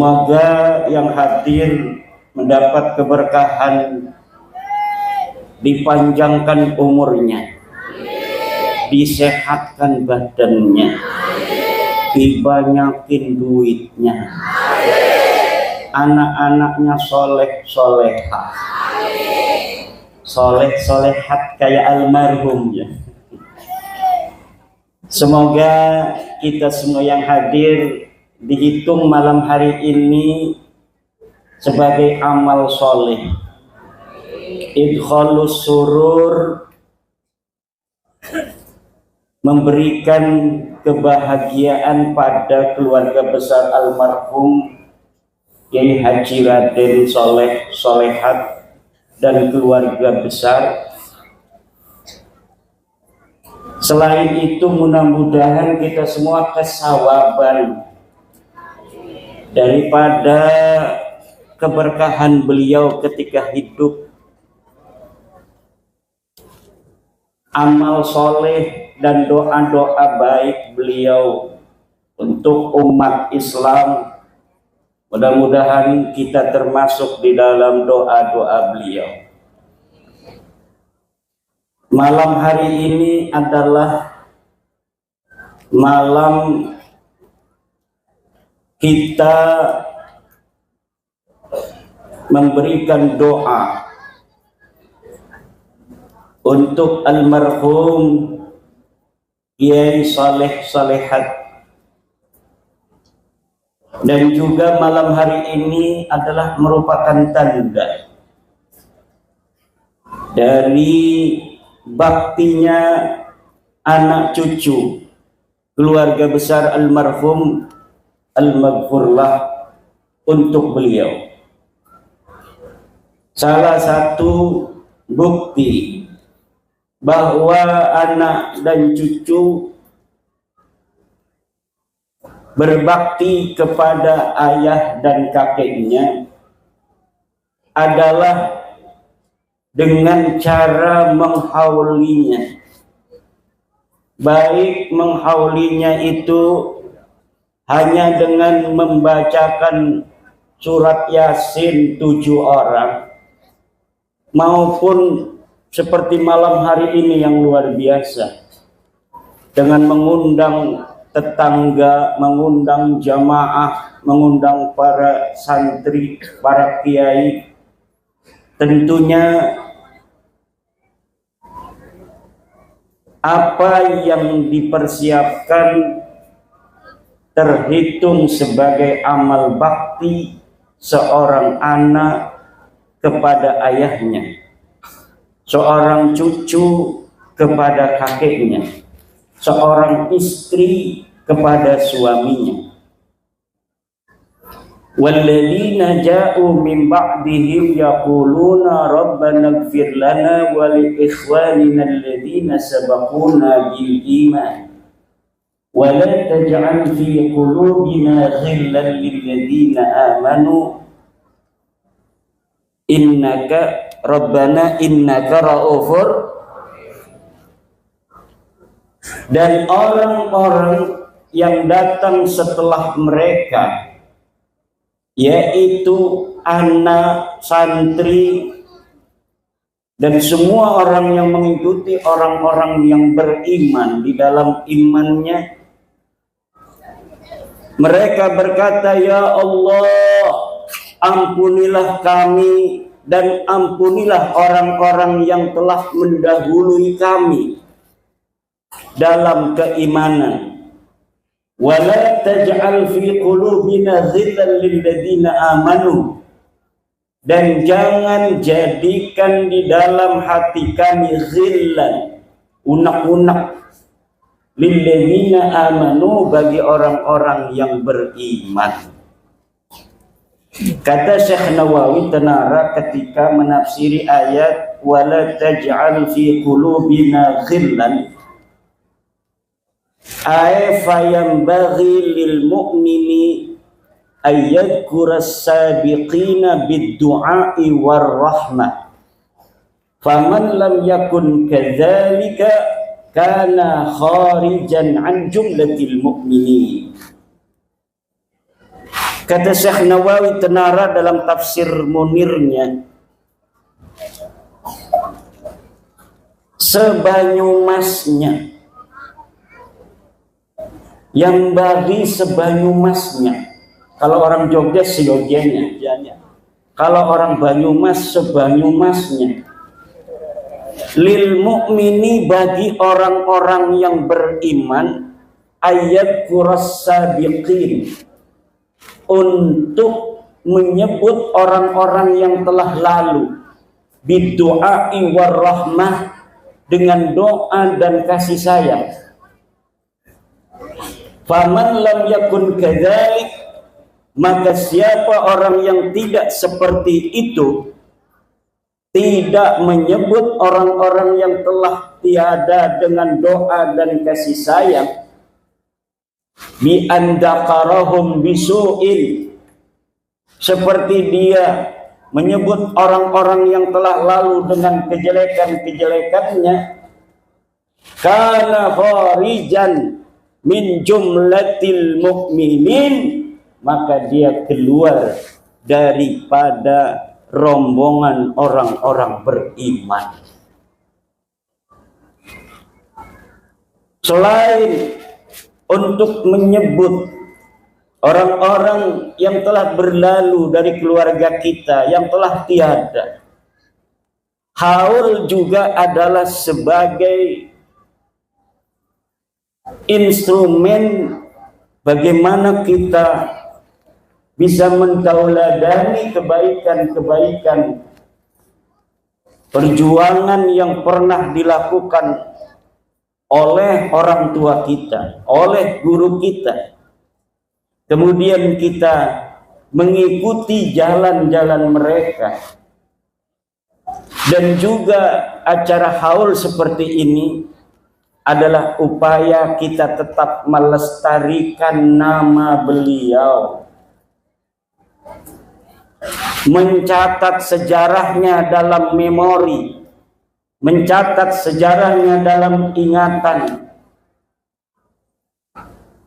Semoga yang hadir mendapat keberkahan, dipanjangkan umurnya, disehatkan badannya, dibanyakin duitnya, anak-anaknya soleh-solehah, soleh-solehat kayak almarhum ya. Semoga kita semua yang hadir dihitung malam hari ini sebagai amal soleh, idkhalus surur, memberikan kebahagiaan pada keluarga besar almarhum Kiai Haji Raden Soleh Solehat dan keluarga besar. Selain itu mudah-mudahan kita semua kesawaban daripada keberkahan beliau ketika hidup, amal soleh dan doa-doa baik beliau untuk umat Islam. Mudah-mudahan kita termasuk di dalam doa-doa beliau. Malam hari ini adalah malam kita memberikan doa untuk almarhum Kiai Saleh Salehat, dan juga malam hari ini adalah merupakan tanda dari baktinya anak cucu keluarga besar almarhum al-maghfurlah untuk beliau. Salah satu bukti bahwa anak dan cucu berbakti kepada ayah dan kakeknya adalah dengan cara menghaulinya. Baik menghaulinya itu hanya dengan membacakan surat Yasin 7 orang, maupun seperti malam hari ini yang luar biasa dengan mengundang tetangga, mengundang jamaah, mengundang para santri, para kiai. Tentunya apa yang dipersiapkan terhitung sebagai amal bakti seorang anak kepada ayahnya, seorang cucu kepada kakeknya, seorang istri kepada suaminya. Walladzina ja'u min ba'dihim yaquluna rabbana ighfir lana wa li ikhwanina alladzina sabaquna bil iman wa la taj'al fi qulubina ghillan lil ladzina amanu innaka rabbana innaka ra'ufur. Dan orang-orang yang datang setelah mereka, yaitu anak, santri, dan semua orang yang mengikuti orang-orang yang beriman di dalam imannya, mereka berkata, ya Allah, ampunilah kami dan ampunilah orang-orang yang telah mendahului kami dalam keimanan. Wala taj'al fi qulubina ghillan lil ladzina amanu, dan jangan jadikan di dalam hati kami ghillan, unak-unak, lil ladzina amanu, bagi orang-orang yang beriman. Kata Syekh Nawawi Tanara ketika menafsiri ayat wala taj'al fi qulubina ghillan, ay fayambaghi lil mu'mini ayyadhkura as-sabiqina bid-du'a'i war-rahmah, faman lam yakun kadzalika kana kharijan an jumlatil mu'minin. Kata Syekh Nawawi Tenara dalam tafsir Munirnya, sebanyumasnya, yang bagi sebanyumasnya. Kalau orang Jogja seyogyanya, kalau orang Banyumas sebanyumasnya. Lil mukmini, bagi orang-orang yang beriman, ayat kuras sabiqin, untuk menyebut orang-orang yang telah lalu, bidu'ai warahmah, dengan doa dan kasih sayang. Faman lam yakun kadzalik, maka siapa orang yang tidak seperti itu, tidak menyebut orang-orang yang telah tiada dengan doa dan kasih sayang, bi andakarahum bisu'in, seperti dia menyebut orang-orang yang telah lalu dengan kejelekan-kejelekannya, kana kharijan min jumlatil mukminin, maka dia keluar daripada rombongan orang-orang beriman. Selain untuk menyebut orang-orang yang telah berlalu dari keluarga kita, yang telah tiada, haul juga adalah sebagai instrumen bagaimana kita bisa mentauladani kebaikan-kebaikan perjuangan yang pernah dilakukan oleh orang tua kita, oleh guru kita. Kemudian kita mengikuti jalan-jalan mereka. Dan juga acara haul seperti ini adalah upaya kita tetap melestarikan nama beliau, mencatat sejarahnya dalam memori, mencatat sejarahnya dalam ingatan.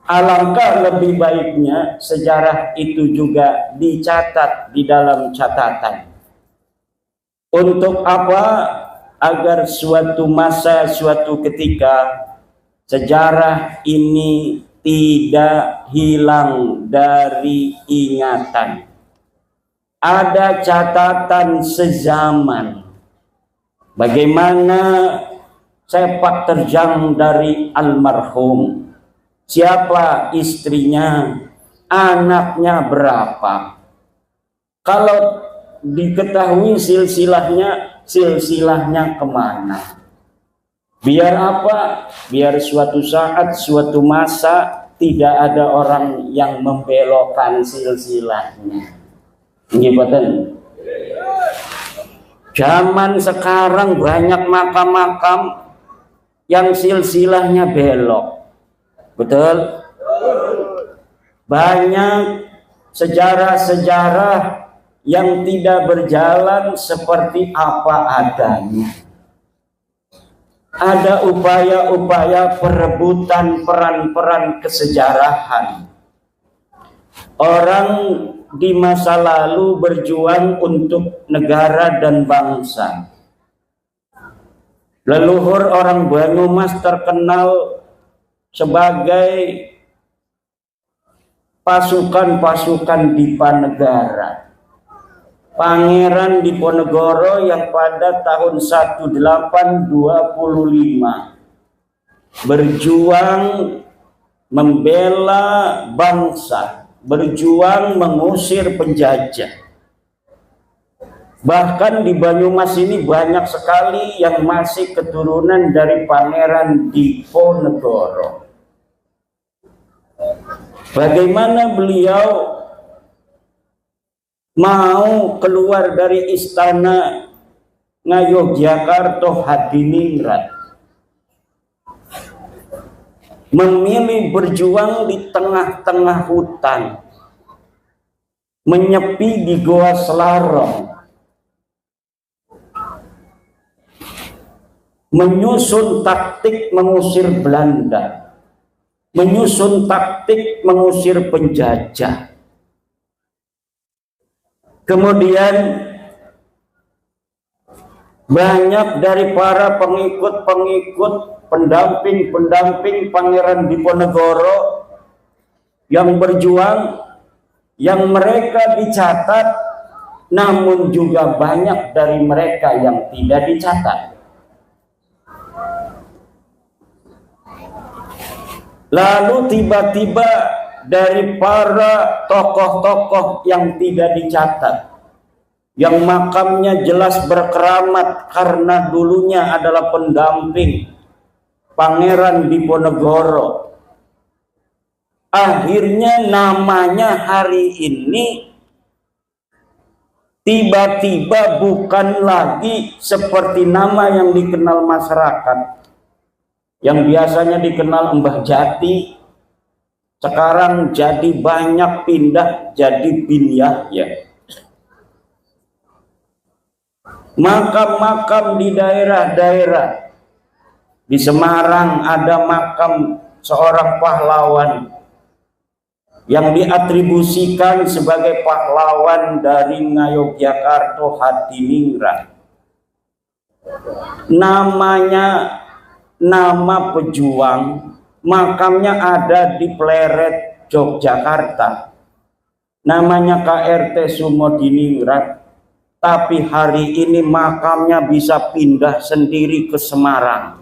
Alangkah lebih baiknya sejarah itu juga dicatat di dalam catatan. Untuk apa? Agar suatu masa, suatu ketika sejarah ini tidak hilang dari ingatan. Ada catatan sezaman bagaimana sepak terjang dari almarhum, siapa istrinya, anaknya berapa. Kalau diketahui silsilahnya kemana. Biar apa? Biar suatu saat, suatu masa tidak ada orang yang membelokkan silsilahnya. Ngikutin. Zaman sekarang banyak makam-makam yang silsilahnya belok. Betul? Banyak sejarah-sejarah yang tidak berjalan seperti apa adanya. Ada upaya-upaya perebutan peran-peran kesejarahan. Orang di masa lalu berjuang untuk negara dan bangsa. Leluhur orang Banyumas terkenal sebagai pasukan-pasukan Dipanegara. Pangeran Diponegoro yang pada tahun 1825 berjuang membela bangsa, berjuang mengusir penjajah. Bahkan di Banyumas ini banyak sekali yang masih keturunan dari Pangeran Diponegoro. Bagaimana beliau mau keluar dari istana Ngayogyakarta Hadiningrat, memilih berjuang di tengah-tengah hutan, menyepi di Goa Selarong, menyusun taktik mengusir Belanda, menyusun taktik mengusir penjajah. Kemudian banyak dari para pengikut-pengikut, pendamping-pendamping Pangeran Diponegoro yang berjuang, yang mereka dicatat, namun juga banyak dari mereka yang tidak dicatat. Lalu tiba-tiba dari para tokoh-tokoh yang tidak dicatat, yang makamnya jelas berkeramat karena dulunya adalah pendamping Pangeran Diponegoro, akhirnya namanya hari ini tiba-tiba bukan lagi seperti nama yang dikenal masyarakat, yang biasanya dikenal Mbah Jati, sekarang jadi banyak pindah jadi Bin Yahya. Makam-makam di daerah-daerah, di Semarang ada makam seorang pahlawan yang diatribusikan sebagai pahlawan dari Ngayogyakarta Hadiningrat. Namanya nama pejuang, makamnya ada di Pleret, Yogyakarta. Namanya KRT Sumodiningrat, tapi hari ini makamnya bisa pindah sendiri ke Semarang.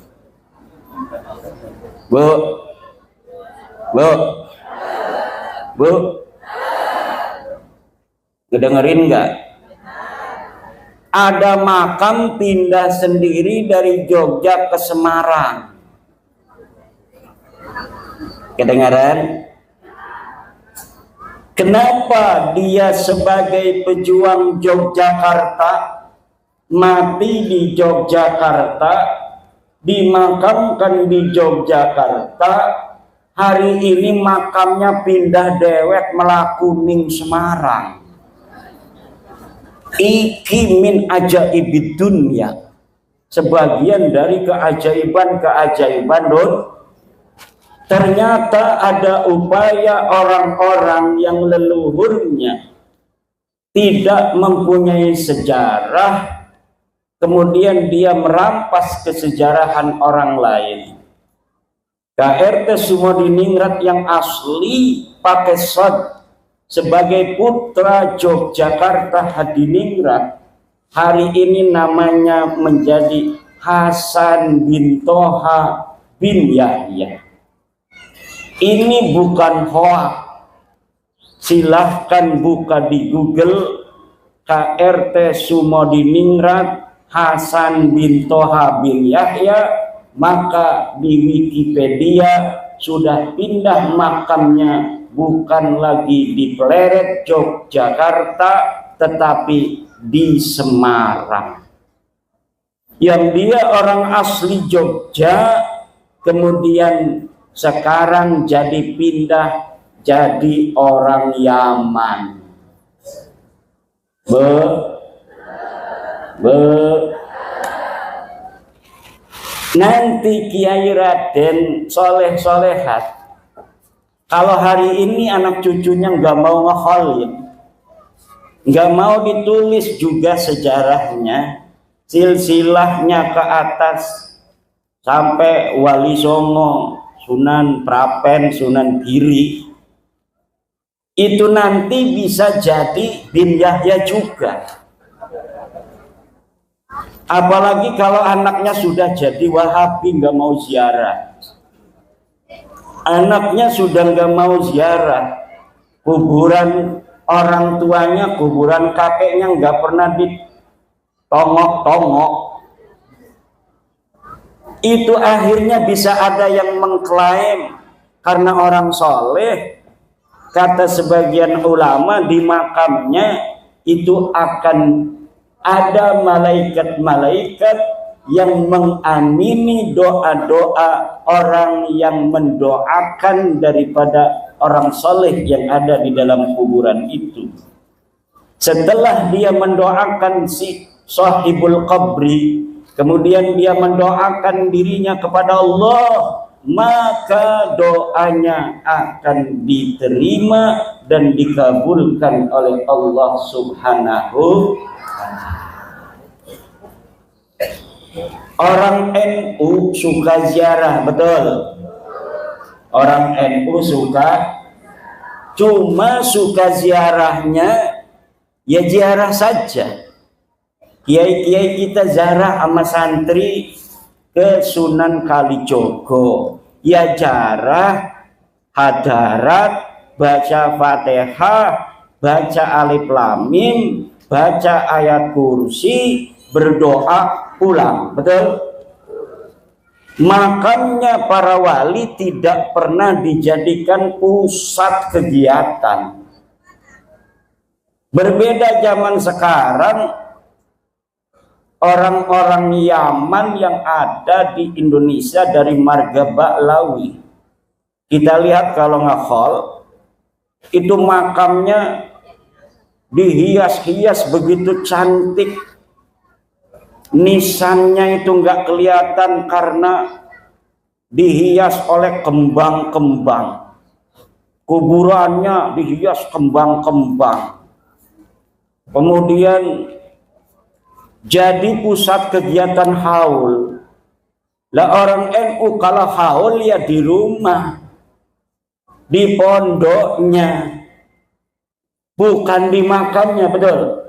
Bu, ngedengerin nggak? Ada makam pindah sendiri dari Jogja ke Semarang. Kedengaran? Kenapa dia sebagai pejuang Yogyakarta, mati di Yogyakarta, dimakamkan di Yogyakarta, hari ini makamnya pindah dewek melakuning Semarang? Iki min ajaibid dunya, sebagian dari keajaiban-keajaiban ternyata ada upaya orang-orang yang leluhurnya tidak mempunyai sejarah, kemudian dia merampas kesejarahan orang lain. KRT Sumodiningrat yang asli pakai sod sebagai putra Yogyakarta Hadiningrat, hari ini namanya menjadi Hasan bin Toha bin Yahya. Ini bukan hoax. Silahkan buka di Google KRT Sumodiningrat Hasan bin Toha bin Yahya, maka di Wikipedia sudah pindah makamnya, bukan lagi di Pleret, Yogyakarta, tetapi di Semarang. Yang dia orang asli Jogja, kemudian sekarang jadi pindah jadi orang Yaman. Nanti Kiai Raden Soleh Solehat, kalau hari ini anak cucunya nggak mau ngekholin, nggak mau ditulis juga sejarahnya, silsilahnya ke atas sampai Wali Songo, Sunan Prapen, Sunan Giri, itu nanti bisa jadi Bin Yahya juga. Apalagi kalau anaknya sudah jadi Wahabi, nggak mau ziarah. Anaknya sudah nggak mau ziarah, kuburan orang tuanya, kuburan kakeknya nggak pernah ditongok-tongok. Itu akhirnya bisa ada yang mengklaim karena orang soleh, kata sebagian ulama, di makamnya itu akan ada malaikat-malaikat yang mengamini doa-doa orang yang mendoakan daripada orang soleh yang ada di dalam kuburan itu. Setelah dia mendoakan si sahibul qabri, kemudian dia mendoakan dirinya kepada Allah, maka doanya akan diterima dan dikabulkan oleh Allah Subhanahu. Orang NU suka ziarah, betul? Orang NU suka, cuma suka ziarahnya ya ziarah saja. Kiai-kiai kita ziarah sama santri ke Sunan Kalijogo, ya ziarah hadarat, baca Fatihah, baca Alif Lam Mim, baca ayat kursi, berdoa, pulang, betul? Makanya para wali tidak pernah dijadikan pusat kegiatan. Berbeda zaman sekarang, orang-orang Yaman yang ada di Indonesia dari marga Ba'lawi, kita lihat kalau nge-haul itu makamnya dihias-hias begitu cantik. Nisannya itu nggak kelihatan karena dihias oleh kembang-kembang. Kuburannya dihias kembang-kembang. Kemudian jadi pusat kegiatan haul. Lah orang NU kalau haul ya di rumah, di pondoknya, bukan di makamnya, betul?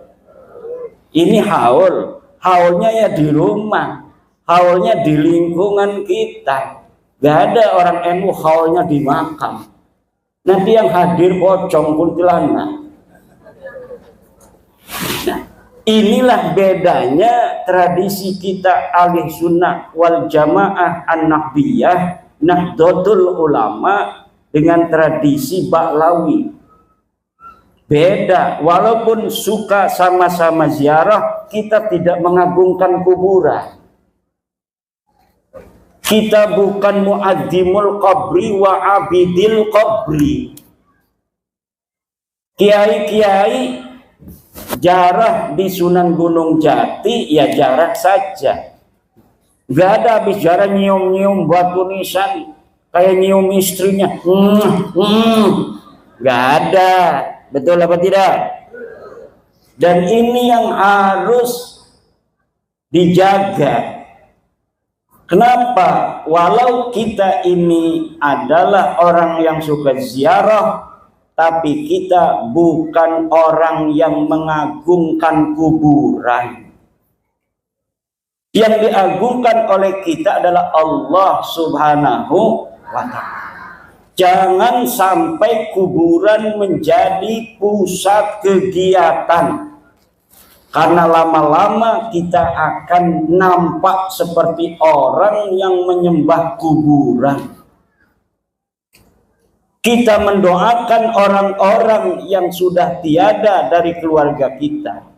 Ini haul. Haulnya ya di rumah, haulnya di lingkungan kita. Gak ada orang NU haulnya di makam. Nanti yang hadir pocong kuntilanak. Nah, inilah bedanya tradisi kita ahli sunnah wal jamaah an-nahbiyah Nahdlatul Ulama dengan tradisi Ba'lawi. Beda, walaupun suka sama-sama ziarah, kita tidak mengagungkan kuburan. Kita bukan muadzimul qabri wa abidil qabri. Kiai-kiai jarah di Sunan Gunung Jati, ya jarah saja. Gak ada habis jarah nyium-nyium batu nisan, kayak nyium istrinya. Gak ada. Betul apa tidak? Dan ini yang harus dijaga. Kenapa? Walau kita ini adalah orang yang suka ziarah, tapi kita bukan orang yang mengagungkan kuburan. Yang diagungkan oleh kita adalah Allah Subhanahu wa Ta'ala. Jangan sampai kuburan menjadi pusat kegiatan. Karena lama-lama kita akan nampak seperti orang yang menyembah kuburan. Kita mendoakan orang-orang yang sudah tiada dari keluarga kita.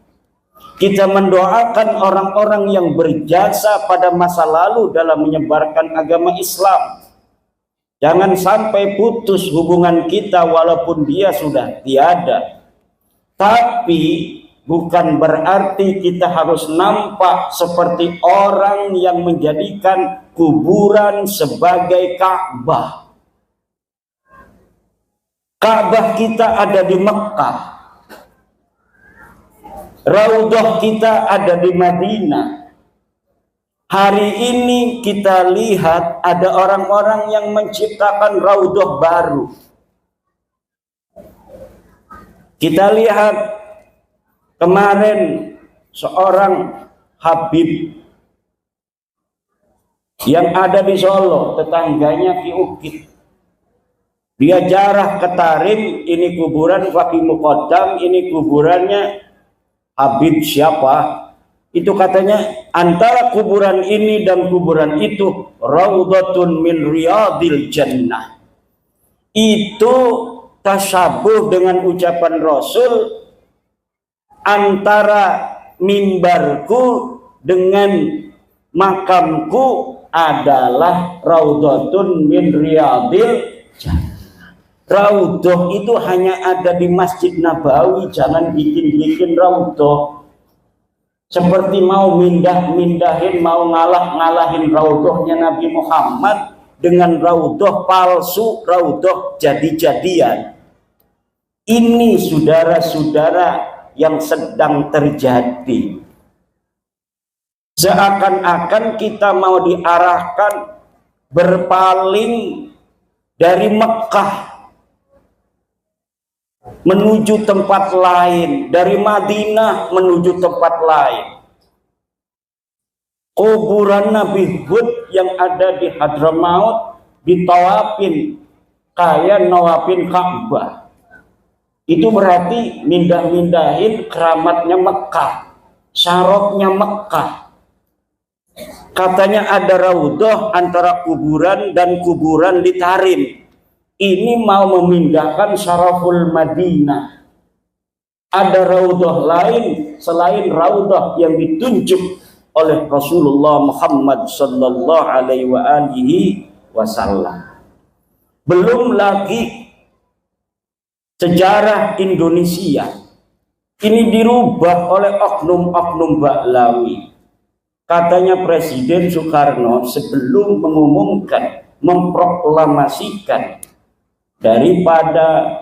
Kita mendoakan orang-orang yang berjasa pada masa lalu dalam menyebarkan agama Islam. Jangan sampai putus hubungan kita walaupun dia sudah tiada. Tapi bukan berarti kita harus nampak seperti orang yang menjadikan kuburan sebagai Ka'bah. Ka'bah kita ada di Mekah. Raudhah kita ada di Madinah. Hari ini kita lihat ada orang-orang yang menciptakan raudhah baru. Kita lihat kemarin seorang Habib yang ada di Solo, tetangganya Ki Ukit. Dia jarah ke Tarim, ini kuburan Fakih Muqaddam, ini kuburannya Habib siapa? Itu katanya antara kuburan ini dan kuburan itu raudhatun min riyadil jannah. Itu tasyabuh dengan ucapan Rasul, antara mimbarku dengan makamku adalah raudhatun min riyadil jannah. Raudhah itu hanya ada di Masjid Nabawi, jangan bikin-bikin raudhah. Seperti mau mindahin, mau ngalahin raudhahnya Nabi Muhammad, dengan raudhah palsu, raudhah jadi-jadian. Ini saudara-saudara yang sedang terjadi. Seakan-akan kita mau diarahkan berpaling dari Mekah menuju tempat lain, dari Madinah menuju tempat lain. Kuburan Nabi Hud yang ada di Hadramaut ditawafin kayak nawafin Ka'bah. Itu berarti mindah-mindahin keramatnya Mekah, syarafnya Mekah. Katanya ada raudhah antara kuburan dan kuburan di Tarim. Ini mau memindahkan syaraful Madinah. Ada raudhah lain selain raudhah yang ditunjuk oleh Rasulullah Muhammad sallallahu alaihi wasallam. Belum lagi sejarah Indonesia ini dirubah oleh oknum-oknum Baklawi. Katanya Presiden Soekarno sebelum mengumumkan, memproklamasikan daripada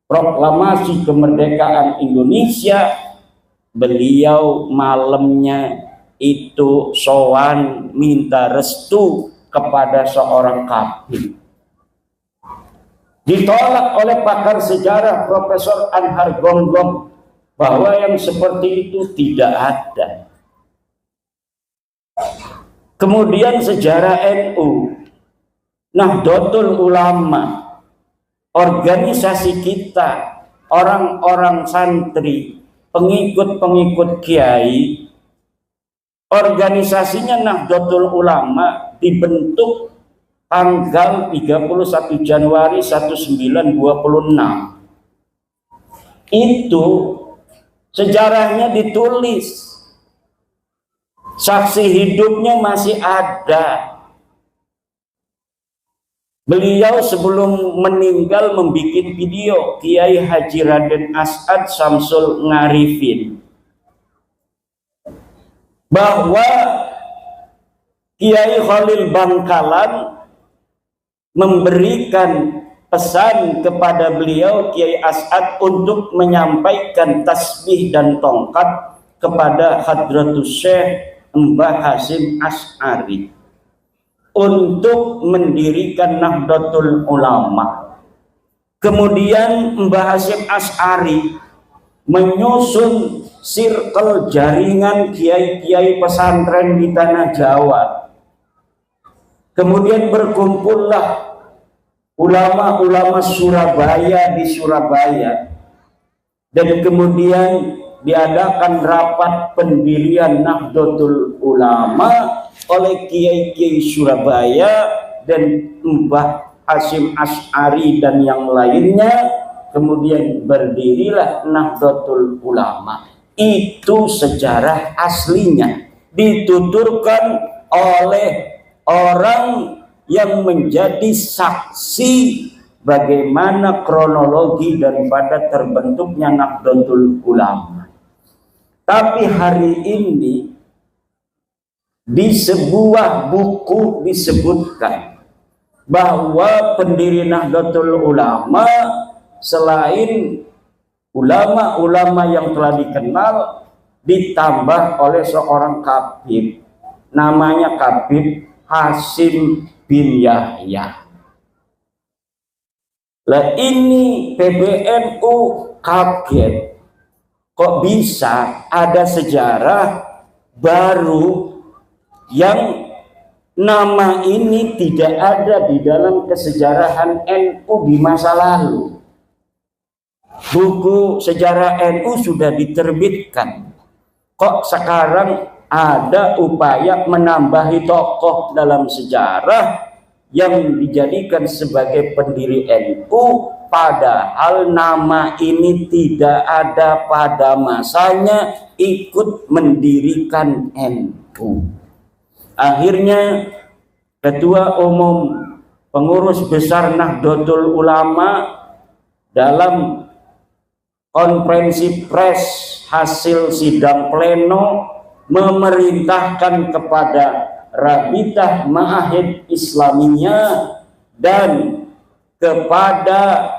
proklamasi kemerdekaan Indonesia, beliau malamnya itu sowan minta restu kepada seorang kafir. Ditolak oleh pakar sejarah Profesor Anhar Gonggong bahwa yang seperti itu tidak ada. Kemudian sejarah NU, Nahdlatul Ulama, organisasi kita, orang-orang santri, pengikut-pengikut kiai, organisasinya Nahdlatul Ulama dibentuk tanggal 31 Januari 1926. Itu sejarahnya ditulis. Saksi hidupnya masih ada. Beliau sebelum meninggal membuat video, Kiai Haji Raden As'ad Samsul Ngarifin, bahwa Kiai Khalil Bangkalan memberikan pesan kepada beliau Kiai As'ad untuk menyampaikan tasbih dan tongkat kepada Hadratus Syekh Mbah Hasyim Asy'ari untuk mendirikan Nahdlatul Ulama. Kemudian Mbah Hasyim Asy'ari menyusun circle jaringan kiai-kiai pesantren di tanah Jawa. Kemudian berkumpullah ulama-ulama Surabaya di Surabaya, dan kemudian diadakan rapat pendirian Nahdlatul Ulama oleh kiai-kiai Surabaya dan Mbah Hasyim Asy'ari dan yang lainnya. Kemudian berdirilah Nahdlatul Ulama. Itu sejarah aslinya, dituturkan oleh orang yang menjadi saksi bagaimana kronologi daripada terbentuknya Nahdlatul Ulama. Tapi hari ini di sebuah buku disebutkan bahwa pendiri Nahdlatul Ulama selain ulama-ulama yang telah dikenal, ditambah oleh seorang kabid, namanya Kabid Hasyim bin Yahya. Lah ini PBNU kaget, kok bisa ada sejarah baru yang nama ini tidak ada di dalam kesejarahan NU di masa lalu. Buku sejarah NU sudah diterbitkan, kok sekarang ada upaya menambahi tokoh dalam sejarah yang dijadikan sebagai pendiri NU, padahal nama ini tidak ada pada masanya ikut mendirikan NU. Akhirnya Ketua Umum Pengurus Besar Nahdlatul Ulama dalam konferensi pers hasil sidang pleno memerintahkan kepada Rabitah Ma'ahid Islamiyah dan kepada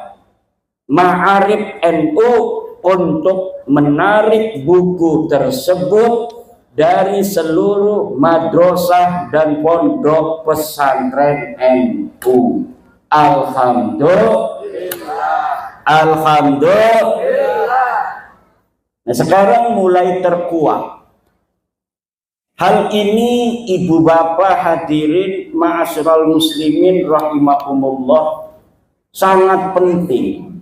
Ma'arif NU untuk menarik buku tersebut dari seluruh madrasah dan pondok pesantren NU. Alhamdulillah. Alhamdulillah. Nah, sekarang mulai terkuat. Hal ini ibu bapak hadirin ma'asyiral muslimin rahimakumullah sangat penting.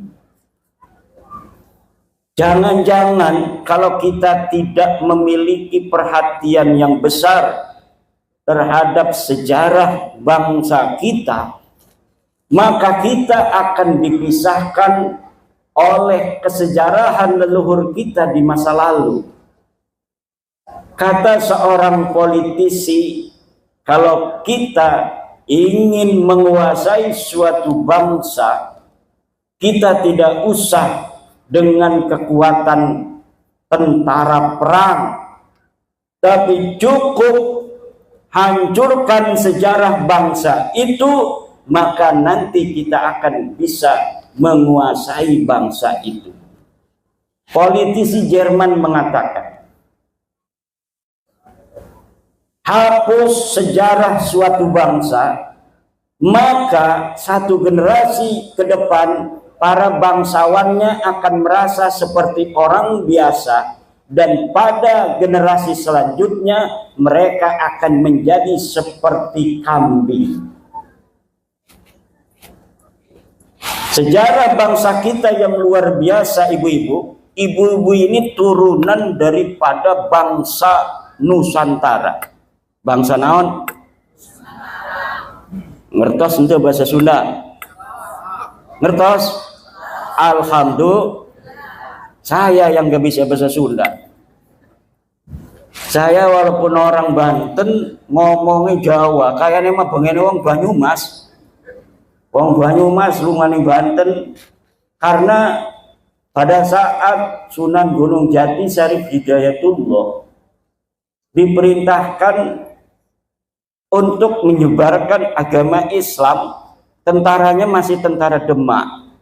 Jangan-jangan kalau kita tidak memiliki perhatian yang besar terhadap sejarah bangsa kita, maka kita akan dipisahkan oleh kesejarahan leluhur kita di masa lalu. Kata seorang politisi, kalau kita ingin menguasai suatu bangsa, kita tidak usah dengan kekuatan tentara perang, tapi cukup hancurkan sejarah bangsa itu, maka nanti kita akan bisa menguasai bangsa itu. Politisi Jerman mengatakan, hapus sejarah suatu bangsa, maka satu generasi ke depan para bangsawannya akan merasa seperti orang biasa, dan pada generasi selanjutnya mereka akan menjadi seperti kambing. Sejarah bangsa kita yang luar biasa, ibu-ibu. Ibu-ibu ini turunan daripada bangsa Nusantara. Bangsa naon? Ngertos itu bahasa Sunda? Ngertos? Alhamdulillah. Saya yang gak bisa bahasa Sunda. Saya walaupun orang Banten ngomongnya Jawa, kayaknya mah pengen wong Banyumas. Wong Banyumas lumani Banten, karena pada saat Sunan Gunung Jati Syarif Hidayatullah diperintahkan untuk menyebarkan agama Islam, tentaranya masih tentara Demak.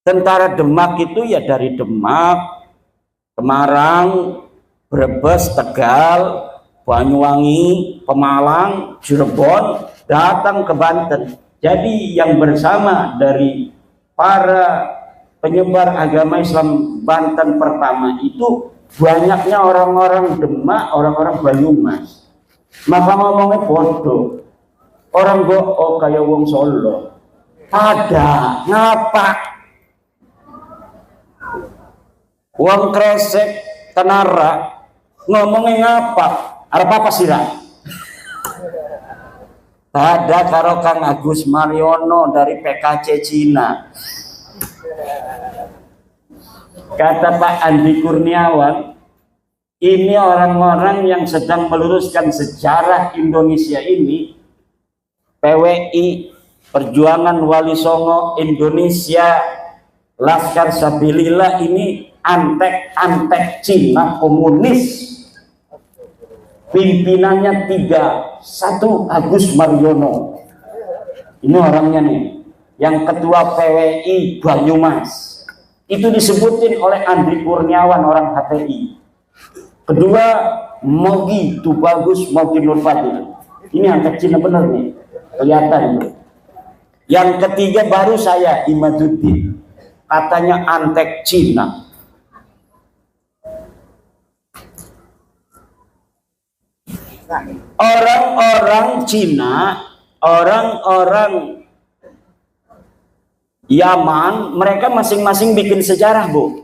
Tentara Demak itu ya dari Demak, Semarang, Brebes, Tegal, Banyuwangi, Pemalang, Cirebon, datang ke Banten. Jadi yang bersama dari para penyebar agama Islam Banten pertama itu banyaknya orang-orang Demak, orang-orang Banyumas. Maka ngomongnya bodoh. Orang oh kayak wong Solo. Ada ngapa? Wong kresek tenara ngomongnya ngapa? Arep apa sih lah? Ada karo Kang Agus Mariono dari PKC Cina. Kata Pak Andi Kurniawan, ini orang-orang yang sedang meluruskan sejarah Indonesia ini. PWI, Perjuangan Wali Songo Indonesia, Laskar Sabilillah ini antek-antek Cina komunis. Pimpinannya 3, 1 Agus Mariono. Ini orangnya nih. Yang ketua PWI Banyumas. Itu disebutin oleh Andri Kurniawan orang HTI. Kedua Mogi Tubagus Mogi Nurfadil. Ini antek Cina bener nih. Kelihatan. Yang ketiga baru saya Imaduddin. Katanya antek Cina. Orang-orang Cina, orang-orang Yaman, mereka masing-masing bikin sejarah, Bu.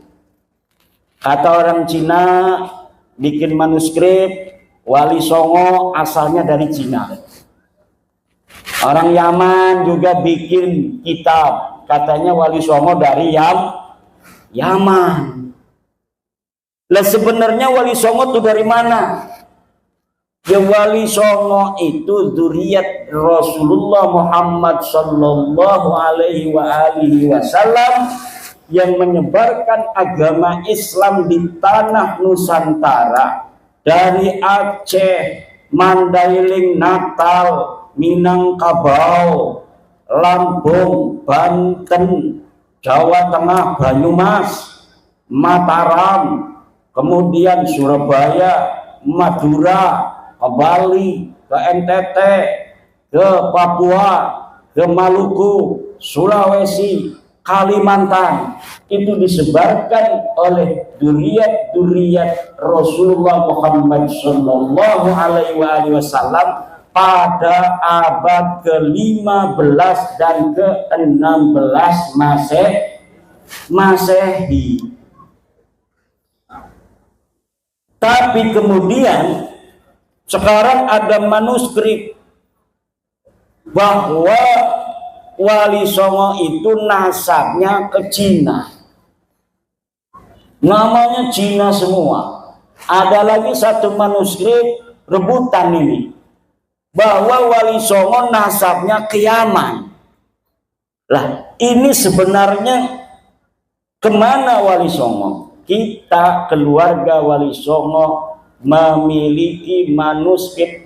Kata orang Cina bikin manuskrip, Wali Songo asalnya dari Cina. Orang Yaman juga bikin kitab, katanya Wali Songo dari Yaman. Lah sebenarnya Wali Songo itu dari mana? Ya Wali Songo itu zuriat Rasulullah Muhammad sallallahu alaihi wasallam yang menyebarkan agama Islam di tanah Nusantara dari Aceh, Mandailing, Natal, Minangkabau, Lampung, Banten, Jawa Tengah, Banyumas, Mataram, kemudian Surabaya, Madura, ke Bali, ke NTT, ke Papua, ke Maluku, Sulawesi, Kalimantan, itu disebarkan oleh duriat Rasulullah Muhammad Sallallahu Alaihi Wasallam pada abad ke-15 dan ke-16 Masehi. Tapi kemudian sekarang ada manuskrip bahwa Wali Songo itu nasabnya ke Cina. Namanya Cina semua. Ada lagi satu manuskrip rebutan ini, bahwa Wali Songo nasabnya ke Yaman. Lah, ini sebenarnya kemana Wali Songo? Kita, keluarga Wali Songo, memiliki manuskrip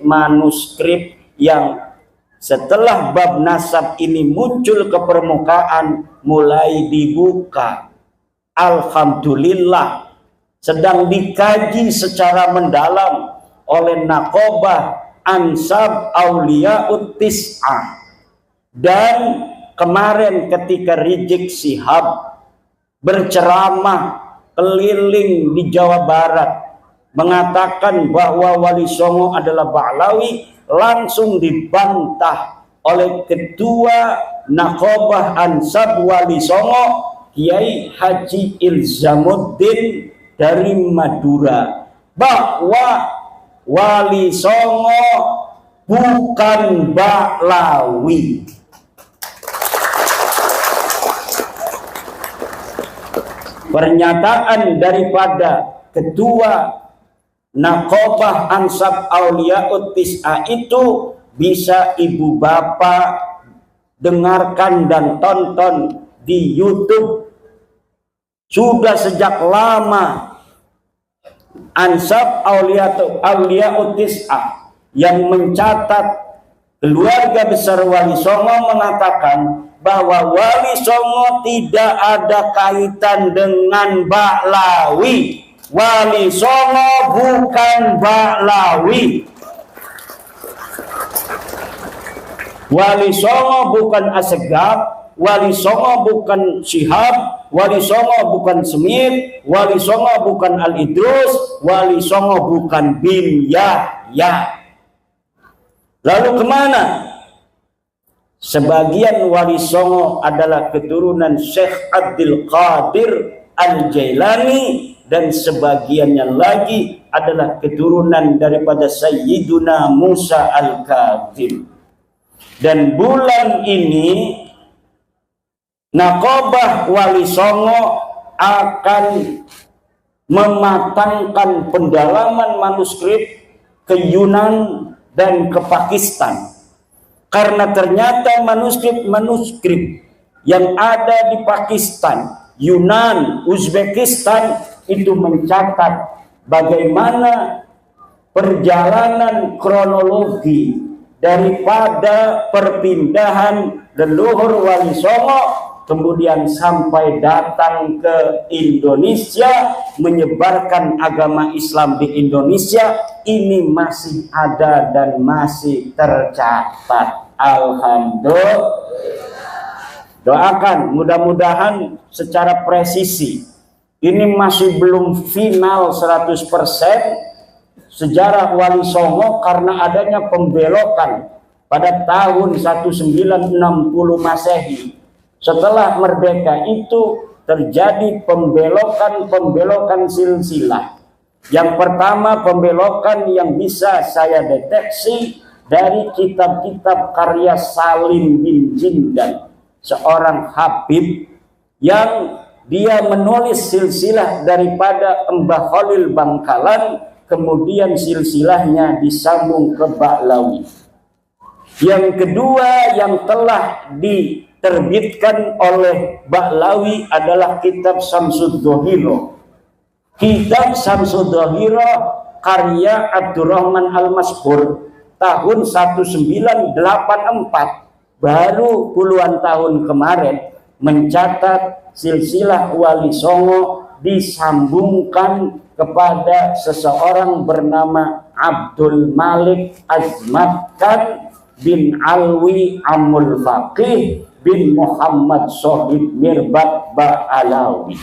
yang setelah bab nasab ini muncul ke permukaan, mulai dibuka. Alhamdulillah, sedang dikaji secara mendalam oleh Naqobah Ansab Auliyaut Tis'ah. Dan kemarin ketika Rizik Syihab berceramah keliling di Jawa Barat mengatakan bahwa Wali Songo adalah Ba'lawi, langsung dibantah oleh Ketua Naqobah Ansab Wali Songo, Kiai Haji Ilzamuddin dari Madura, bahwa Wali Songo bukan Ba'lawi. Pernyataan daripada Ketua Naqobah Ansab Auliyaut Tis'ah itu bisa ibu bapak dengarkan dan tonton di YouTube. Sudah sejak lama Ansab Auliyaut Tis'ah yang mencatat keluarga besar Wali Songo mengatakan bahwa Wali Songo tidak ada kaitan dengan Ba'lawi. Wali Songo bukan Ba'lawi. Wali Songo bukan Assegaf, Wali Songo bukan Syihab, Wali Songo bukan Semit, Wali Songo bukan Al-Idrus, Wali Songo bukan bin Yahya. Lalu kemana? Sebagian Wali Songo adalah keturunan Syekh Abdul Qadir Al-Jailani, dan sebagiannya lagi adalah keturunan daripada Sayyiduna Musa Al-Kadzim. Dan bulan ini Naqobah Wali Songo akan mematangkan pendalaman manuskrip ke Yunan dan ke Pakistan, karena ternyata manuskrip yang ada di Pakistan, Yunan, Uzbekistan itu mencatat bagaimana perjalanan kronologi daripada perpindahan leluhur Wali Songo kemudian sampai datang ke Indonesia, menyebarkan agama Islam di Indonesia. Ini masih ada dan masih tercatat. Alhamdulillah. Doakan mudah-mudahan secara presisi. Ini masih belum final 100% sejarah Wali Songo, karena adanya pembelokan pada tahun 1960 Masehi. Setelah merdeka itu terjadi pembelokan silsilah. Yang pertama, pembelokan yang bisa saya deteksi dari kitab-kitab karya Salim bin Jindan, seorang habib yang dia menulis silsilah daripada Mbah Khalil Bangkalan, kemudian silsilahnya disambung ke Ba'lawi. Yang kedua yang telah diterbitkan oleh Ba'lawi adalah kitab Samsud Dohiro. Kitab Samsud Dohiro karya Abdurrahman Al-Masbur tahun 1984, baru puluhan tahun kemarin, mencatat silsilah Wali Songo disambungkan kepada seseorang bernama Abdul Malik Azmat Khan bin Alwi Amul Faqih bin Muhammad Sohib Mirbat Ba'alawi.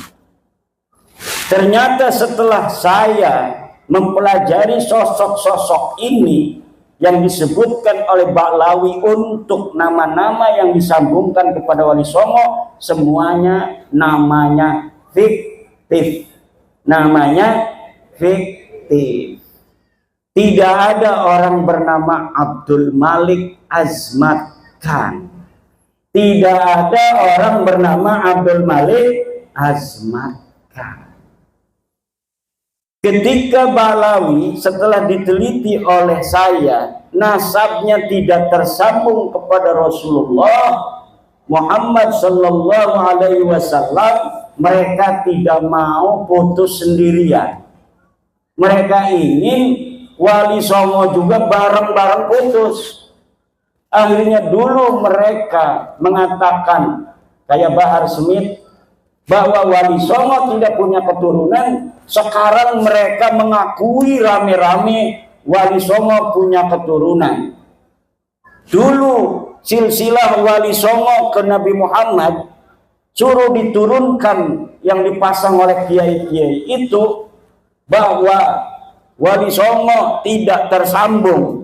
Ternyata setelah saya mempelajari sosok-sosok ini yang disebutkan oleh Ba'alawi untuk nama-nama yang disambungkan kepada Wali Songo, semuanya namanya fiktif. Namanya fiktif. Tidak ada orang bernama Abdul Malik Azmat Khan. Tidak ada orang bernama Abdul Malik Azmat Khan. Ketika Ba'alawi setelah diteliti oleh saya, nasabnya tidak tersambung kepada Rasulullah Muhammad sallallahu alaihi wasallam, mereka tidak mau putus sendirian. Mereka ingin Wali Songo juga bareng-bareng putus. Akhirnya dulu mereka mengatakan kayak Bahar Smith bahwa Wali Songo tidak punya keturunan. Sekarang mereka mengakui rame-rame Wali Songo punya keturunan. Dulu silsilah Wali Songo ke Nabi Muhammad suruh diturunkan yang dipasang oleh kiai-kiai itu bahwa Wali Songo tidak tersambung.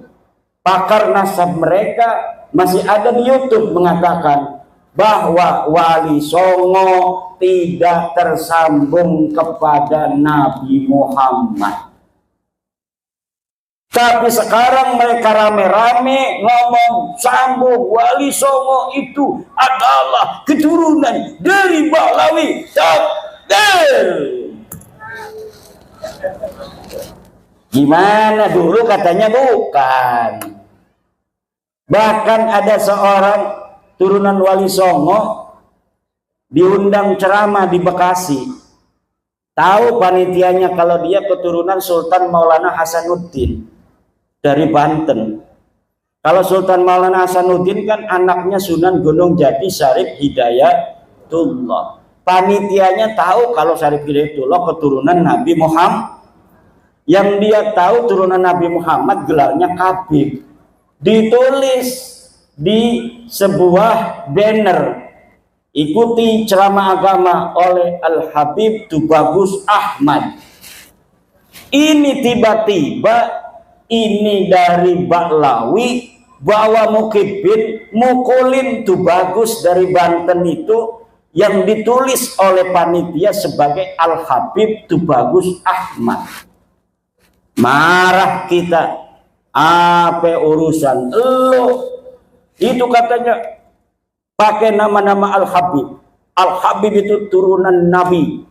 Pakar nasab mereka masih ada di YouTube mengatakan bahwa Wali Songo tidak tersambung kepada Nabi Muhammad. Tapi sekarang mereka rame-rame ngomong sambung Wali Songo itu adalah keturunan dari Ba'alawi. Takbir. Gimana, dulu katanya bukan. Bahkan ada seorang turunan Wali Songo diundang ceramah di Bekasi. Tahu panitianya kalau dia keturunan Sultan Maulana Hasanuddin dari Banten. Kalau Sultan Maulana Hasanuddin kan anaknya Sunan Gunung Jati Syarif Hidayatullah. Panitianya tahu kalau Syarif Hidayatullah keturunan Nabi Muhammad. Yang dia tahu turunan Nabi Muhammad gelarnya Kabib. Ditulis di sebuah banner, ikuti ceramah agama oleh Al-Habib Tubagus Ahmad. Ini tiba-tiba ini dari Ba'alawi bawa Mukibin mukulin Tubagus dari Banten itu yang ditulis oleh panitia sebagai Al-Habib Tubagus Ahmad. Marah kita, apa urusan lo? Itu katanya pakai nama-nama Al-Habib. Al-Habib itu turunan Nabi.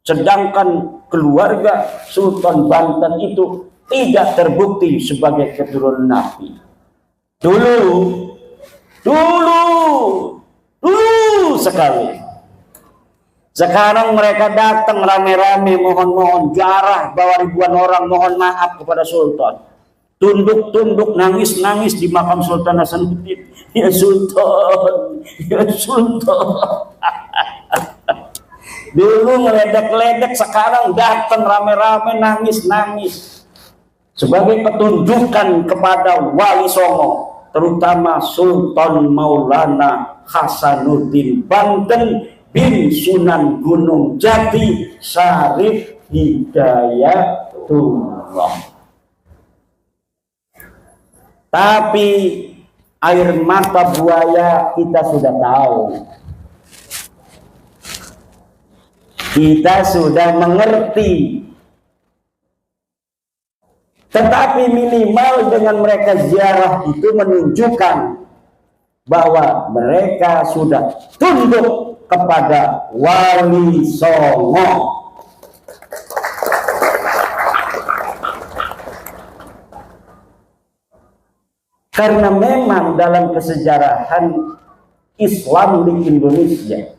Sedangkan keluarga Sultan Banten itu tidak terbukti sebagai keturunan Nabi. Dulu sekali. Sekarang mereka datang rame-rame mohon-mohon jarah bawa ribuan orang mohon maaf kepada Sultan. Tunduk-tunduk nangis-nangis di makam Sultan Hasanuddin. Ya Sultan, ya Sultan. Dulu ngeledek-ledek, sekarang datang rame-rame nangis-nangis. Sebagai petunjukan kepada Wali Songo, terutama Sultan Maulana Hasanuddin Banten bin Sunan Gunung Jati Syarif Hidayatullah. Tapi air mata buaya kita sudah tahu. Kita sudah mengerti. Tetapi minimal dengan mereka ziarah itu menunjukkan bahwa mereka sudah tunduk kepada Wali Songo. Karena memang dalam kesejarahan Islam di Indonesia,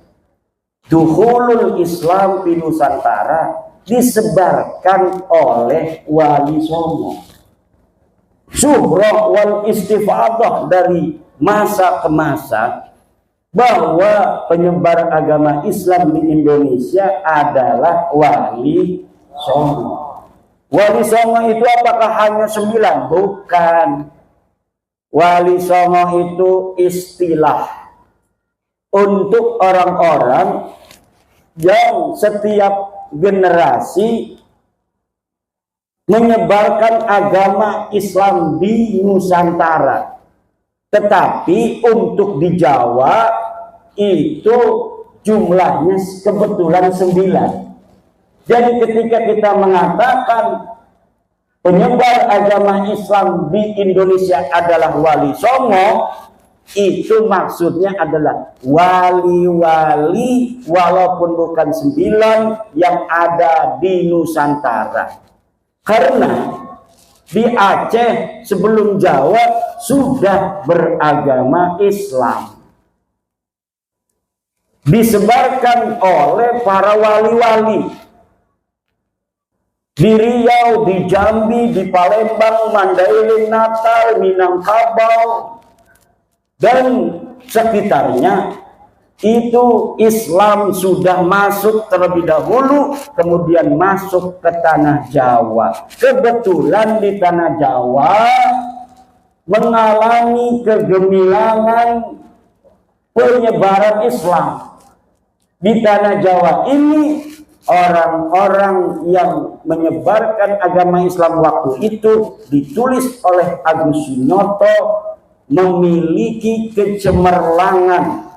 dukhulul Islam di Nusantara disebarkan oleh Wali Songo. Syuhrah wal istifadah dari masa ke masa bahwa penyebar agama Islam di Indonesia adalah Wali Songo. Wali Songo itu apakah hanya 9? Bukan. Wali Songo itu istilah untuk orang-orang yang setiap generasi menyebarkan agama Islam di Nusantara. Tetapi untuk di Jawa itu jumlahnya kebetulan 9. Jadi ketika kita mengatakan penyebar agama Islam di Indonesia adalah Wali Songo, itu maksudnya adalah wali-wali walaupun bukan 9 yang ada di Nusantara. Karena di Aceh sebelum Jawa sudah beragama Islam, disebarkan oleh para wali-wali di Riau, di Jambi, di Palembang, Mandailing, Natal, Minangkabau dan sekitarnya. Itu Islam sudah masuk terlebih dahulu, kemudian masuk ke tanah Jawa. Kebetulan di tanah Jawa mengalami kegemilangan penyebaran Islam. Di tanah Jawa ini orang-orang yang menyebarkan agama Islam waktu itu ditulis oleh Agus Sunoto memiliki kecemerlangan,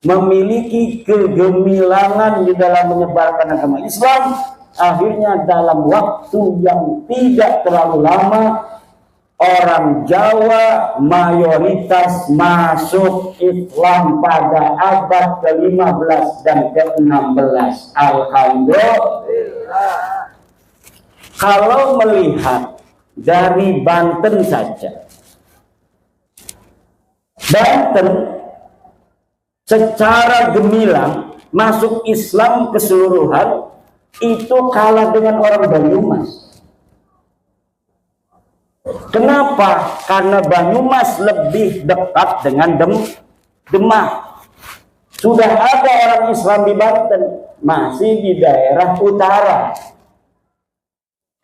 memiliki kegemilangan di dalam menyebarkan agama Islam. Akhirnya dalam waktu yang tidak terlalu lama, orang Jawa mayoritas masuk Islam pada abad ke-15 dan ke-16. Alhamdulillah. Kalau melihat dari Banten saja, Banten secara gemilang masuk Islam keseluruhan itu kalah dengan orang Banyumas. Kenapa? Karena Banyumas lebih dekat dengan Demak. Sudah ada orang Islam di Banten, masih di daerah utara,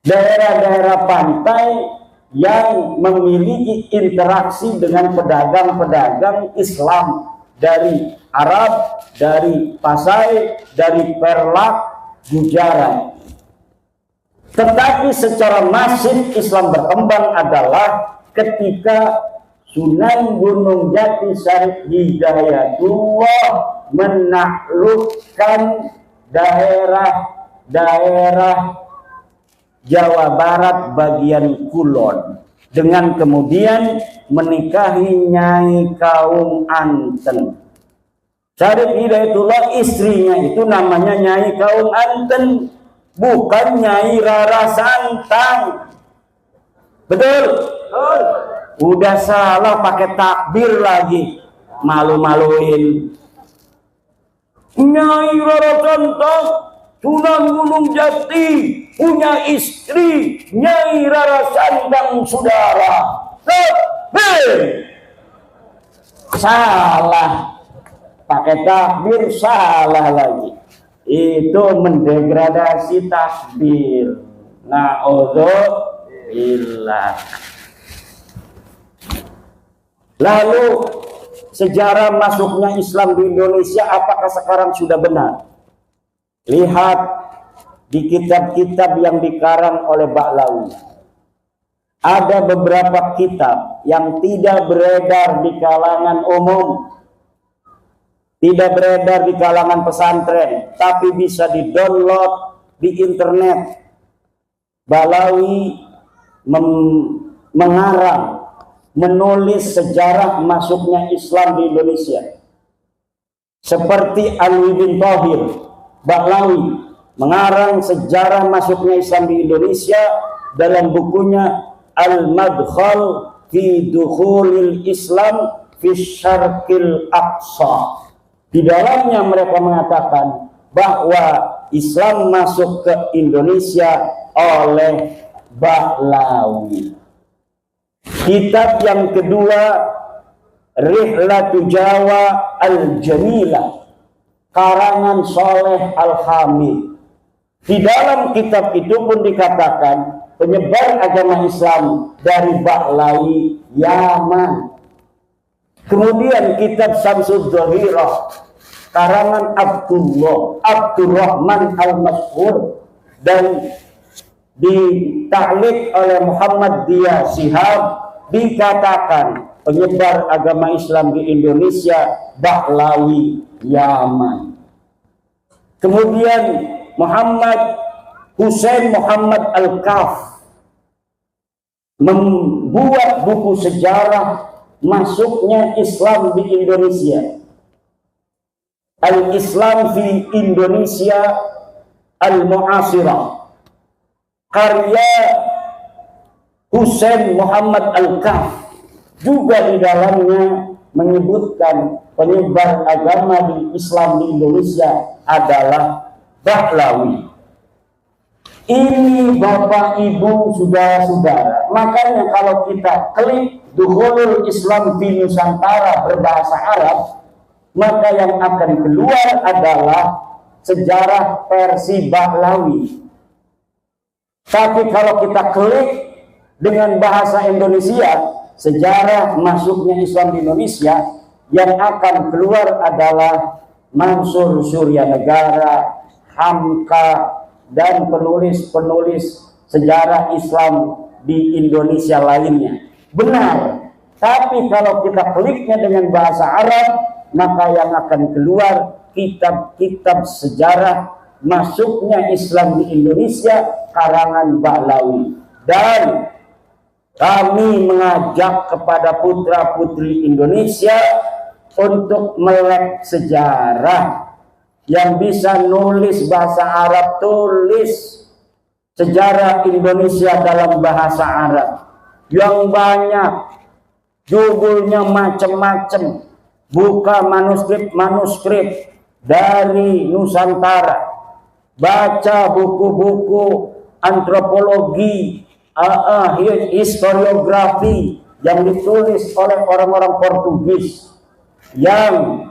daerah-daerah pantai yang memiliki interaksi dengan pedagang-pedagang Islam dari Arab, dari Pasai, dari Perlak, Gujarat. Tetapi secara masif Islam berkembang adalah ketika Sunan Gunung Jati Syarif Hidayatullah menaklukkan daerah-daerah Jawa Barat bagian kulon, dengan kemudian menikahi Nyai Kaum Anten. Syarif Hidayatullah istrinya itu namanya Nyai Kaum Anten, bukan Nyai Rara Santang. Betul? Udah salah pakai takbir lagi, malu-maluin. Nyai Rara Santang, Sunan Gunung Jati punya istri Nyai Rara Santang, saudara. Salah, pakai takbir salah lagi. Itu mendegradasi takbir. Na'udzubillah. Lalu sejarah masuknya Islam di Indonesia apakah sekarang sudah benar? Lihat di kitab-kitab yang dikarang oleh Ba'lawi. Ada beberapa kitab yang tidak beredar di kalangan umum, tidak beredar di kalangan pesantren, tapi bisa di-download di internet. Ba'lawi mengarang, menulis sejarah masuknya Islam di Indonesia. Seperti Alwi bin Thahir, Ba'lawi mengarang sejarah masuknya Islam di Indonesia dalam bukunya Al-Madkhal fi Dukhulil Islam fi Syarqil Aqsa. Di dalamnya mereka mengatakan bahwa Islam masuk ke Indonesia oleh Bahlawi. Kitab yang kedua, Rihlatu Jawa Al-Jamilah, karangan Soleh Al-Hamid. Di dalam kitab itu pun dikatakan penyebar agama Islam dari Bahlawi, Yaman. Kemudian kitab Syamsul Dhahirah, karangan Abdurrahman Al-Mashhur, dan ditaklik oleh Muhammad Dia Shihab, dikatakan penyebar agama Islam di Indonesia Bahlawi, Yaman. Kemudian Muhammad Hussein Muhammad Al-Kaf membuat buku sejarah masuknya Islam di Indonesia, Al-Islam fi Indonesia Al-Mu'asirah, karya Hussein Muhammad Al-Kaf. Juga di dalamnya menyebutkan penyebar agama di Islam di Indonesia adalah Bahlawi. Ini Bapak Ibu saudara-saudara, makanya kalau kita klik Dukhulul Islam fi Nusantara berbahasa Arab, maka yang akan keluar adalah sejarah versi Bahlawi. Tapi kalau kita klik dengan bahasa Indonesia, sejarah masuknya Islam di Indonesia, yang akan keluar adalah Mansur Suryanegara, Hamka, dan penulis-penulis sejarah Islam di Indonesia lainnya. Benar. Tapi kalau kita kliknya dengan bahasa Arab, maka yang akan keluar kitab-kitab sejarah masuknya Islam di Indonesia karangan Bahlawi. Dan kami mengajak kepada putra-putri Indonesia untuk melek sejarah. Yang bisa nulis bahasa Arab, tulis sejarah Indonesia dalam bahasa Arab yang banyak, judulnya macam-macam. Buka manuskrip dari Nusantara, baca buku-buku antropologi, historiografi yang ditulis oleh orang-orang Portugis, yang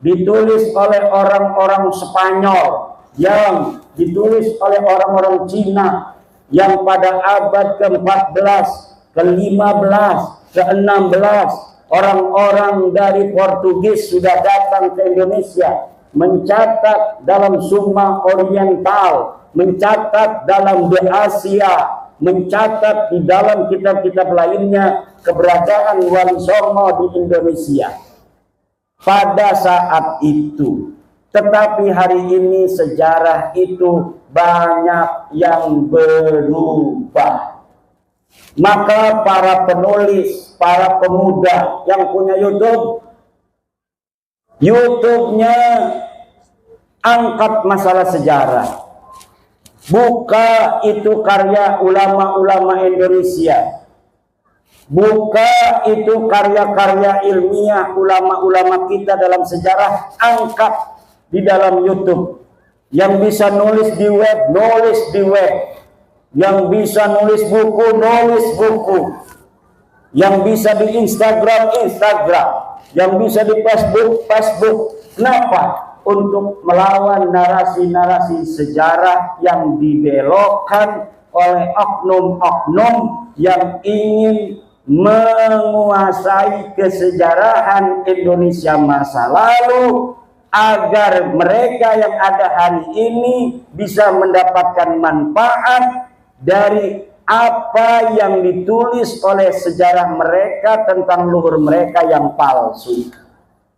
ditulis oleh orang-orang Spanyol, yang ditulis oleh orang-orang Cina, yang pada abad ke-14, ke-15, ke-16 orang-orang dari Portugis sudah datang ke Indonesia, mencatat dalam Summa Oriental, mencatat dalam The Asia, mencatat di dalam kitab-kitab lainnya keberadaan Wali Songo di Indonesia pada saat itu. Tetapi hari ini sejarah itu banyak yang berubah. Maka para penulis, para pemuda yang punya YouTube-nya angkat masalah sejarah. Buka itu karya ulama-ulama Indonesia. Buka itu karya-karya ilmiah ulama-ulama kita dalam sejarah, angkat di dalam YouTube. Yang bisa nulis di web, nulis di web. Yang bisa nulis buku, nulis buku. Yang bisa di Instagram, Instagram. Yang bisa di Facebook, Facebook. Kenapa? Untuk melawan narasi-narasi sejarah yang dibelokkan oleh oknum-oknum yang ingin menguasai kesejarahan Indonesia masa lalu, agar mereka yang ada hari ini bisa mendapatkan manfaat dari apa yang ditulis oleh sejarah mereka tentang leluhur mereka yang palsu.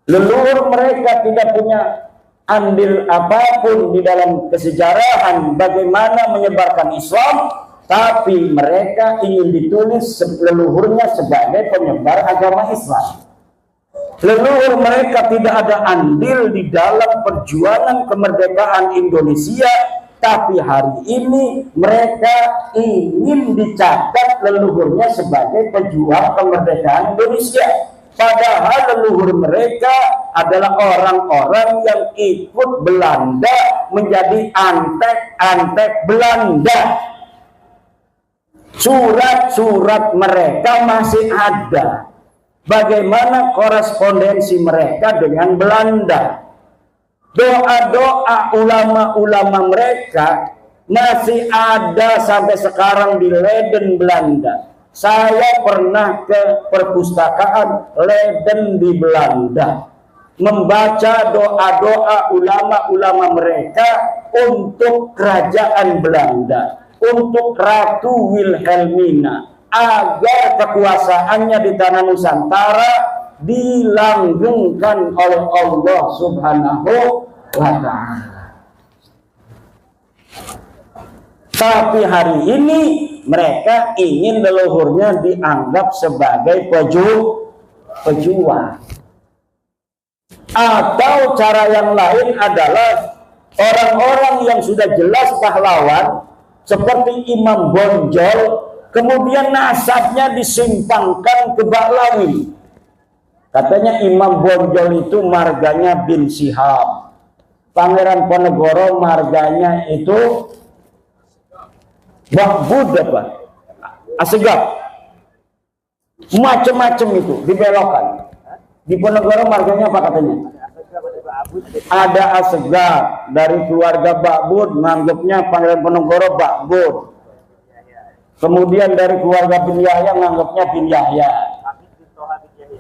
Leluhur mereka tidak punya andil apapun di dalam kesejarahan bagaimana menyebarkan Islam, tapi mereka ingin ditulis leluhurnya sebagai penyebar agama Islam. Leluhur mereka tidak ada andil di dalam perjuangan kemerdekaan Indonesia, tapi hari ini mereka ingin dicatat leluhurnya sebagai pejuang kemerdekaan Indonesia. Padahal leluhur mereka adalah orang-orang yang ikut Belanda menjadi antek-antek Belanda. Surat-surat mereka masih ada. Bagaimana korespondensi mereka dengan Belanda? Doa-doa ulama-ulama mereka masih ada sampai sekarang di Leiden, Belanda. Saya pernah ke perpustakaan Leiden di Belanda, membaca doa-doa ulama-ulama mereka untuk kerajaan Belanda, untuk Ratu Wilhelmina, agar kekuasaannya di tanah Nusantara dilanggengkan oleh Allah Subhanahu wa Ta'ala. Tapi hari ini mereka ingin leluhurnya dianggap sebagai pejuang. Atau cara yang lain adalah orang-orang yang sudah jelas pahlawan seperti Imam Bonjol, kemudian nasabnya disimpangkan ke Baklawi. Katanya Imam Bonjol itu marganya bin Syihab, Pangeran Ponegoro marganya itu Bakbud apa? Asegaf. Macam-macam itu dibelokkan. Di Ponegoro marganya apa katanya? Ada Asegaf, dari keluarga Bakbud nganggapnya Pangeran Ponegoro Bakbud. Kemudian dari keluarga bin Yahya nganggapnya bin Yahya.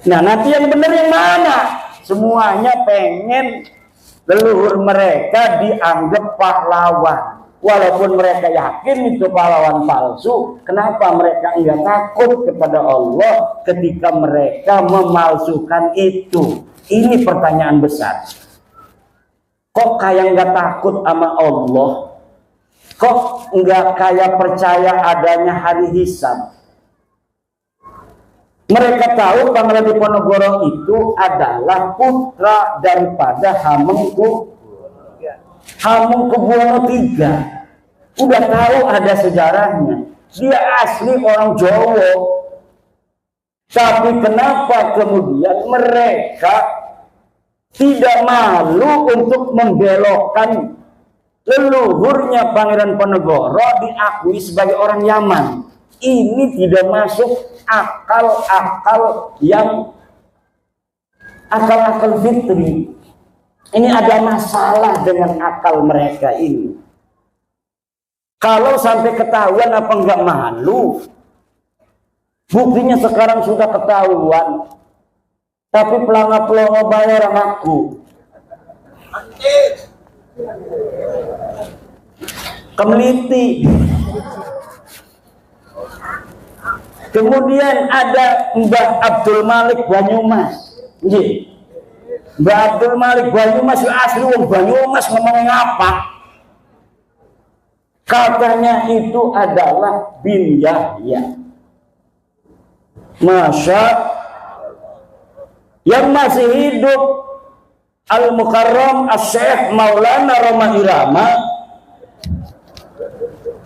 Nah, nanti yang benar yang mana? Semuanya pengen leluhur mereka dianggap pahlawan. Walaupun mereka yakin itu pahlawan palsu, kenapa mereka enggak takut kepada Allah ketika mereka memalsukan itu? Ini pertanyaan besar. Kok kayak enggak takut sama Allah? Kok enggak kayak percaya adanya hari hisab? Mereka tahu Pangeran Diponegoro itu adalah putra daripada Hamengkubuwono III. Udah tahu ada sejarahnya. Dia asli orang Jawa. Tapi kenapa kemudian mereka tidak malu untuk membelokkan leluhurnya Pangeran Ponegoro diakui sebagai orang Yaman? Ini tidak masuk akal-akal fitri. Ini ada masalah dengan akal mereka ini. Kalau sampai ketahuan apa enggak malu? Buktinya sekarang sudah ketahuan. Tapi pelangga-pelangga bayar aku. Kemeliti. Kemudian ada Mbah Abdul Malik Banyumas. Mbah Abdul Malik Banyumas asli wong Banyumas, ngomongnya apa? Katanya itu adalah bin Yahya. Masya yang masih hidup Al-Mukarram Asy-Syaikh Maulana Roma Irama.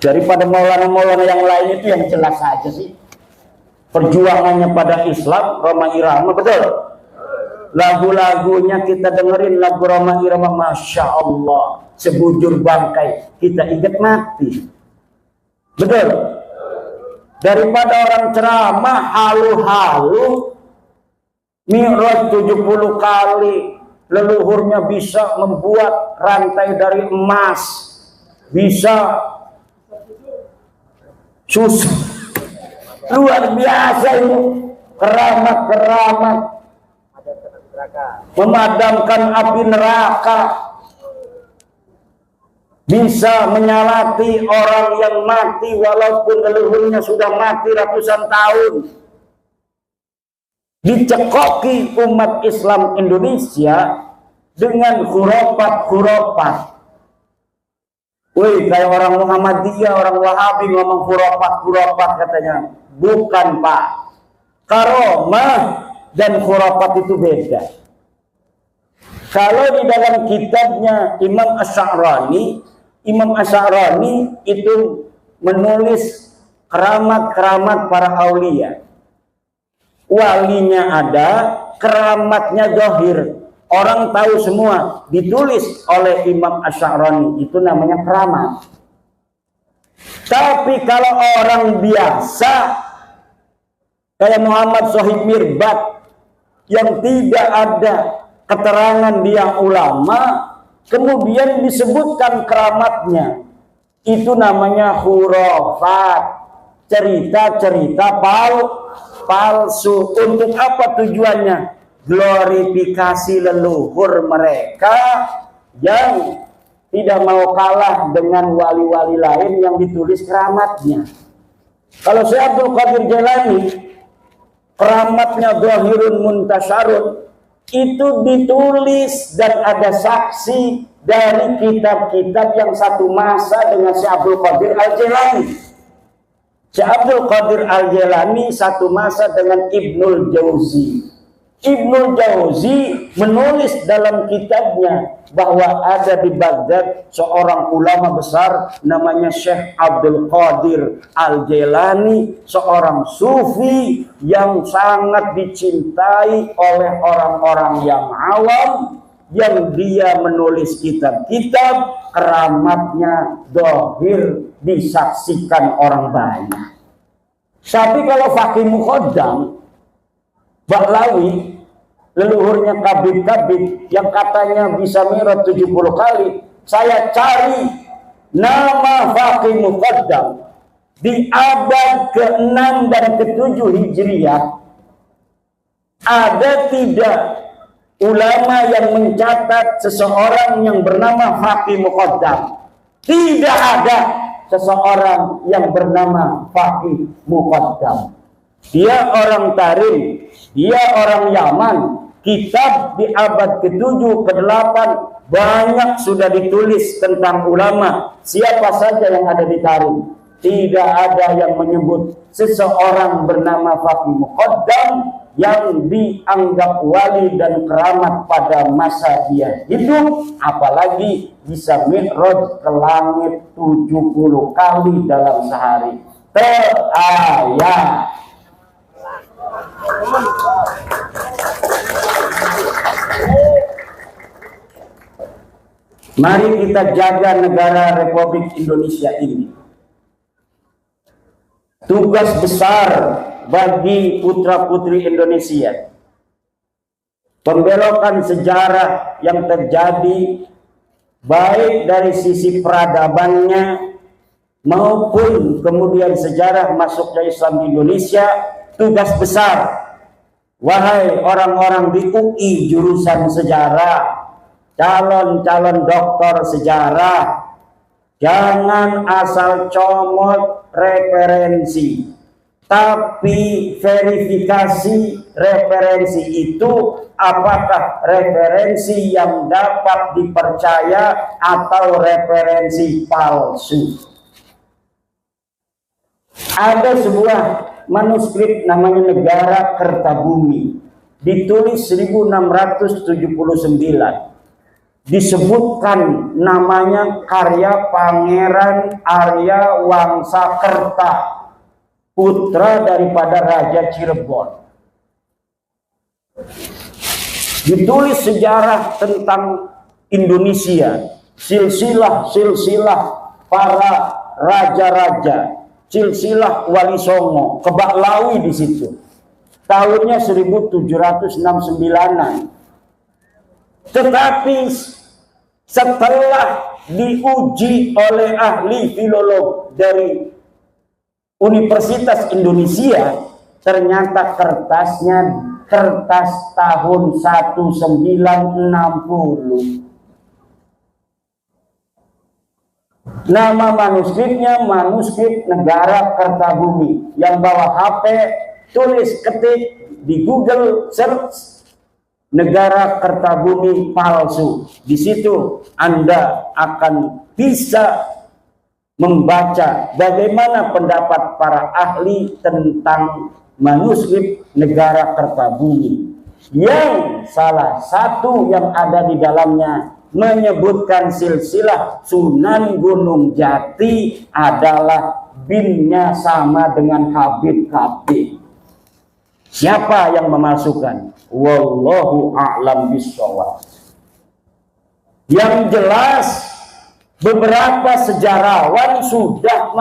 Daripada Maulana-Maulana yang lain itu yang jelas saja sih perjuangannya pada Islam. Roma Irama, betul. Lagu-lagunya kita dengerin, lagu Roma Irama, Masya Allah, sebujur bangkai kita ingat mati, betul. Daripada orang ceramah halu-halu mi'raj 70 kali, leluhurnya bisa membuat rantai dari emas, bisa susah, luar biasa ini keramat-keramat, memadamkan api neraka, bisa menyalati orang yang mati walaupun leluhurnya sudah mati ratusan tahun. Dicekoki umat Islam Indonesia dengan khurafat-khurafat. Wih, kayak orang Muhammadiyah, orang Wahabi ngomong khurafat-khurafat katanya. Bukan, Pak. Karomah dan khurafat itu beda. Kalau di dalam kitabnya Imam Asy'arani itu menulis keramat-keramat para aulia. walinya ada, keramatnya zahir. Orang tahu semua, ditulis oleh Imam Asy'arani, itu namanya keramat. Tapi kalau orang biasa kayak Muhammad Shahid Mirbat yang tidak ada keterangan dia ulama, kemudian disebutkan keramatnya, itu namanya khurafat, cerita-cerita palsu. Untuk apa tujuannya? Glorifikasi leluhur mereka yang tidak mau kalah dengan wali-wali lain yang ditulis keramatnya. Kalau Syekh Abdul Qadir Jailani, keramatnya zahirun muntasyarun, itu ditulis dan ada saksi dari kitab-kitab yang satu masa dengan Syekh Abdul Qadir Al-Jailani. Syekh Abdul Qadir Al-Jailani satu masa dengan Ibnul Jauzi. Ibnul Jauzi menulis dalam kitabnya bahwa ada di Baghdad seorang ulama besar namanya Syekh Abdul Qadir Al-Jailani, seorang sufi yang sangat dicintai oleh orang-orang yang awam, yang dia menulis kitab-kitab keramatnya zahir disaksikan orang banyak. Tapi kalau Faqih Muqaddam Bahlawi, leluhurnya Kabid-Kabid yang katanya bisa mi'raj 70 kali, saya cari nama Faqih Muqaddam di abad ke-6 dan ke-7 Hijriah, ada tidak ulama yang mencatat seseorang yang bernama Faqih Muqaddam? Tidak ada seseorang yang bernama Faqih Muqaddam. Dia orang Tarim, dia orang Yaman. Kitab di abad ke-7, ke-8 banyak sudah ditulis tentang ulama. Siapa saja yang ada di Tarim, tidak ada yang menyebut seseorang bernama Faqih Muqaddam yang dianggap wali dan keramat pada masa dia hidup, apalagi bisa mi'raj ke langit 70 kali dalam sehari. Terayat. Mari kita jaga negara Republik Indonesia ini. Tugas besar bagi putra-putri Indonesia. Pembelokan sejarah yang terjadi baik dari sisi peradabannya maupun kemudian sejarah masuknya Islam di Indonesia, tugas besar. Wahai orang-orang di UI jurusan sejarah, calon-calon doktor sejarah, jangan asal comot referensi, tapi verifikasi referensi itu apakah referensi yang dapat dipercaya atau referensi palsu. Ada sebuah manuskrip namanya Negara Kertabumi, ditulis 1679. Disebutkan namanya karya Pangeran Arya Wangsakerta, putra daripada Raja Cirebon. Ditulis sejarah tentang Indonesia, silsilah para raja-raja, silsilah Wali Songo, Kebaklawi di situ. Tahunnya 1769-an. Tetapi setelah diuji oleh ahli filolog dari Universitas Indonesia, ternyata kertasnya kertas tahun 1960. Nama manuskripnya manuskrip Negara Kertabumi. Yang bawa HP, tulis, ketik di Google, search Negara Kertabumi palsu. Di situ Anda akan bisa membaca bagaimana pendapat para ahli tentang manuskrip Negara Kertabumi, yang salah satu yang ada di dalamnya menyebutkan silsilah Sunan Gunung Jati adalah binnya sama dengan Habib Kabir. Siapa yang memalsukan? Wallahu a'lam bishawab. Yang jelas beberapa sejarawan sudah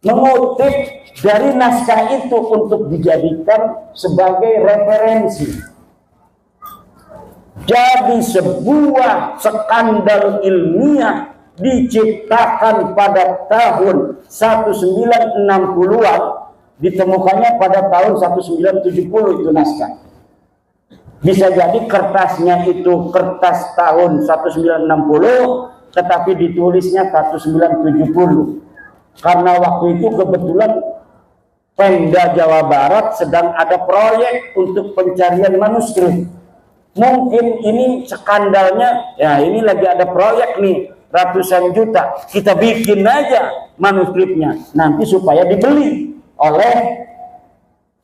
mengutip dari naskah itu untuk dijadikan sebagai referensi. Jadi sebuah skandal ilmiah diciptakan pada tahun 1960-an, ditemukannya pada tahun 1970 itu naskah. Bisa jadi kertasnya itu kertas tahun 1960, tetapi ditulisnya 1970. Karena waktu itu kebetulan Pemda Jawa Barat sedang ada proyek untuk pencarian manuskrip. Mungkin ini skandalnya, ya ini lagi ada proyek nih, ratusan juta. Kita bikin aja manuskripnya, nanti supaya dibeli oleh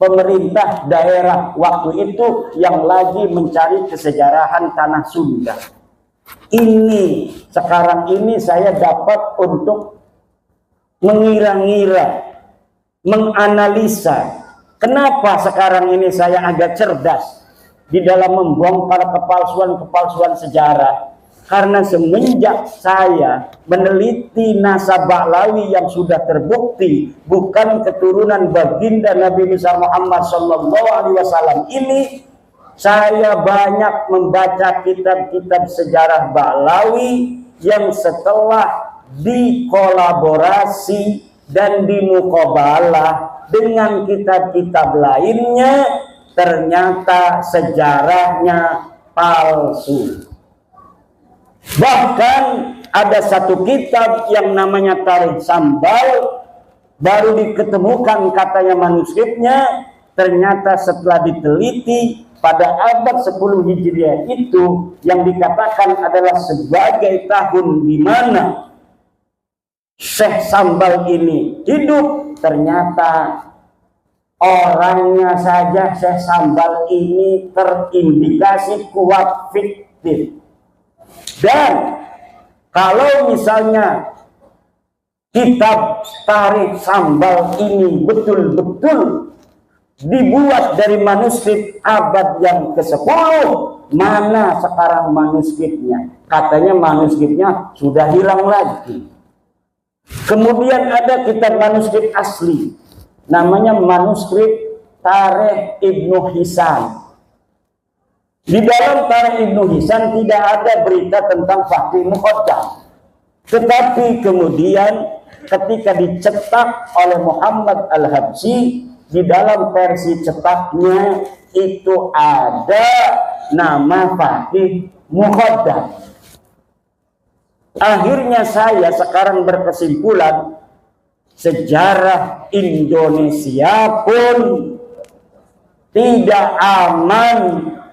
pemerintah daerah waktu itu yang lagi mencari kesejarahan tanah Sunda. Ini sekarang ini saya dapat untuk mengira-ngira, menganalisa. Kenapa sekarang ini saya agak cerdas di dalam membongkar kepalsuan-kepalsuan sejarah? Karena semenjak saya meneliti nasab Ba'lawi yang sudah terbukti bukan keturunan baginda Nabi besar Muhammad SAW ini, saya banyak membaca kitab-kitab sejarah Ba'lawi yang setelah dikolaborasi dan dimuqabalah dengan kitab-kitab lainnya, ternyata sejarahnya palsu. Bahkan ada satu kitab yang namanya Tarikh Sambal, baru diketemukan katanya manuskripnya, ternyata setelah diteliti pada abad 10 Hijriah itu yang dikatakan adalah sebagai tahun di mana Syekh Sambal ini hidup, ternyata orangnya saja Syekh Sambal ini terindikasi kuat fiktif. Dan kalau misalnya kitab Tarikh Sambal ini betul-betul dibuat dari manuskrip abad yang ke-10, mana sekarang manuskripnya? Katanya manuskripnya sudah hilang lagi. Kemudian ada kitab manuskrip asli, namanya manuskrip Tarikh Ibnu Hisam. Di dalam Tarikh Ibnu Hisam tidak ada berita tentang Fakih Muqaddam. Tetapi kemudian ketika dicetak oleh Muhammad Al-Habsyi, di dalam versi cetaknya itu ada nama Fakih Muqaddam. Akhirnya saya sekarang berkesimpulan, sejarah Indonesia pun tidak aman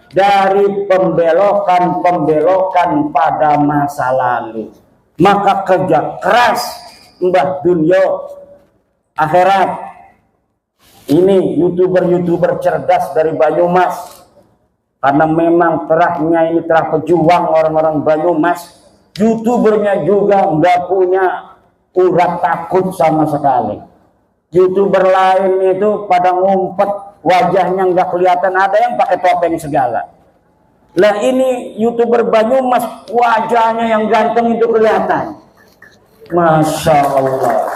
dari pembelokan-pembelokan pada masa lalu. Maka kerja keras Mbah Dunyo akhirat. Ini youtuber-youtuber cerdas dari Banyumas. Karena memang terahnya ini terah pejuang orang-orang Banyumas. Youtubernya juga nggak punya urat takut sama sekali. Youtuber lain itu pada ngumpet, wajahnya nggak kelihatan, ada yang pakai topeng segala. Lah ini youtuber Banyumas, wajahnya yang ganteng itu kelihatan. Masya Allah.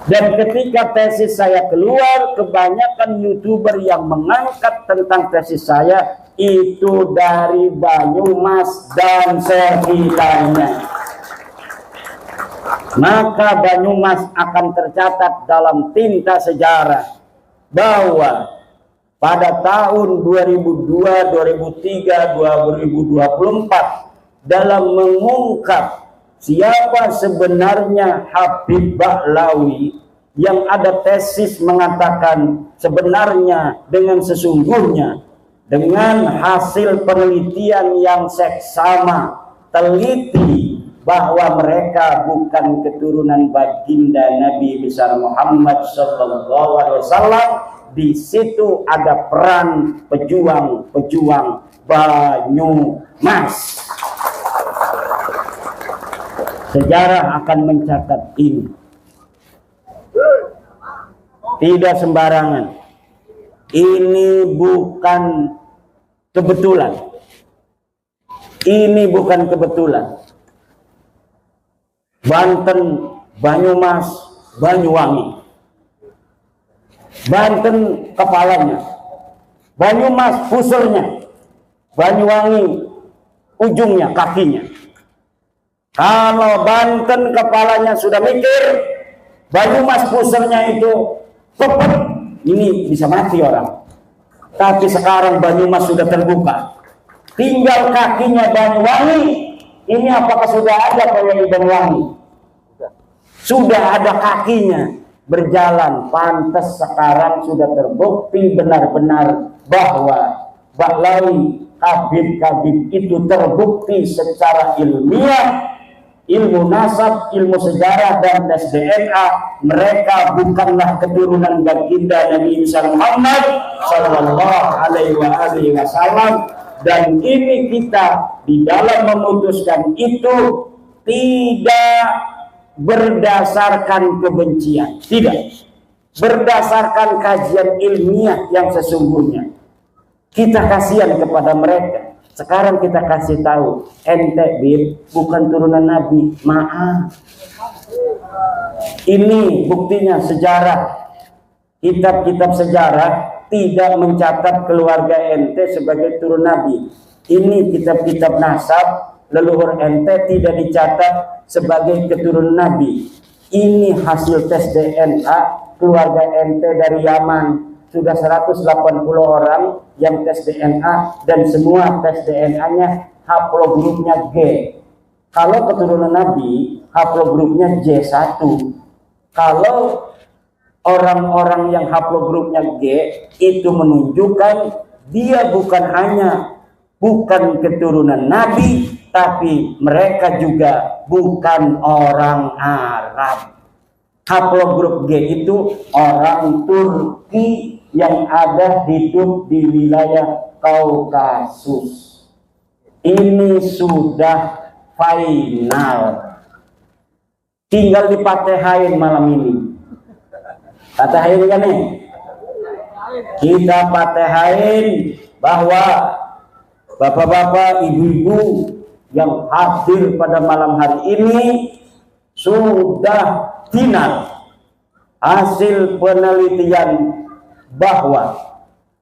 Dan ketika tesis saya keluar, kebanyakan youtuber yang mengangkat tentang tesis saya itu dari Banyumas dan sekitarnya. Maka Banyumas akan tercatat dalam tinta sejarah bahwa pada tahun 2002, 2003, 2024 dalam mengungkap siapa sebenarnya Habib Ba'lawi, yang ada tesis mengatakan sebenarnya dengan sesungguhnya dengan hasil penelitian yang seksama teliti bahwa mereka bukan keturunan baginda Nabi besar Muhammad SAW. Di situ ada peran pejuang-pejuang Banyumas. Sejarah akan mencatat ini. tidak sembarangan. Ini bukan kebetulan. Ini bukan kebetulan. Banten, Banyumas, Banyuwangi. Banten kepalanya, Banyumas pusernya, Banyuwangi ujungnya, kakinya. Kalau Banten kepalanya sudah mikir, Banyumas pusernya itu pepet, ini bisa mati orang. Tapi sekarang Banyumas sudah terbuka, tinggal kakinya Banyuwangi. Ini apakah sudah ada penyanyi Banyuwangi? Sudah ada kakinya berjalan. Pantas sekarang sudah terbukti benar-benar bahwa Bahlawi, Habib itu terbukti secara ilmiah, ilmu nasab, ilmu sejarah, dan tes DNA. Mereka bukanlah keturunan baginda Nabi Muhammad Sallallahu Alaihi Wasallam. Dan ini kita di dalam memutuskan itu tidak berdasarkan kebencian, tidak berdasarkan kajian ilmiah yang sesungguhnya. Kita kasihan kepada mereka. Sekarang kita kasih tahu, ente Bib bukan turunan Nabi, maaf. Ini buktinya sejarah. Kitab-kitab sejarah tidak mencatat keluarga ente sebagai turun Nabi. Ini kitab-kitab nasab, leluhur ente tidak dicatat sebagai keturunan Nabi. Ini hasil tes DNA keluarga ente dari Yaman. Sudah 180 orang yang tes DNA, dan semua tes DNA-nya haplogrupnya G. Kalau keturunan Nabi, haplogrupnya J1. Kalau orang-orang yang haplogrupnya G, itu menunjukkan dia bukan keturunan Nabi, tapi mereka juga bukan orang Arab. Haplogrup G itu orang Turki yang ada hidup di wilayah Kaukasus. Ini sudah final. Tinggal dipatehain malam ini. Patehain kan nih? Kita patehain bahwa bapak-bapak, ibu-ibu yang hadir pada malam hari ini sudah final hasil penelitian bahwa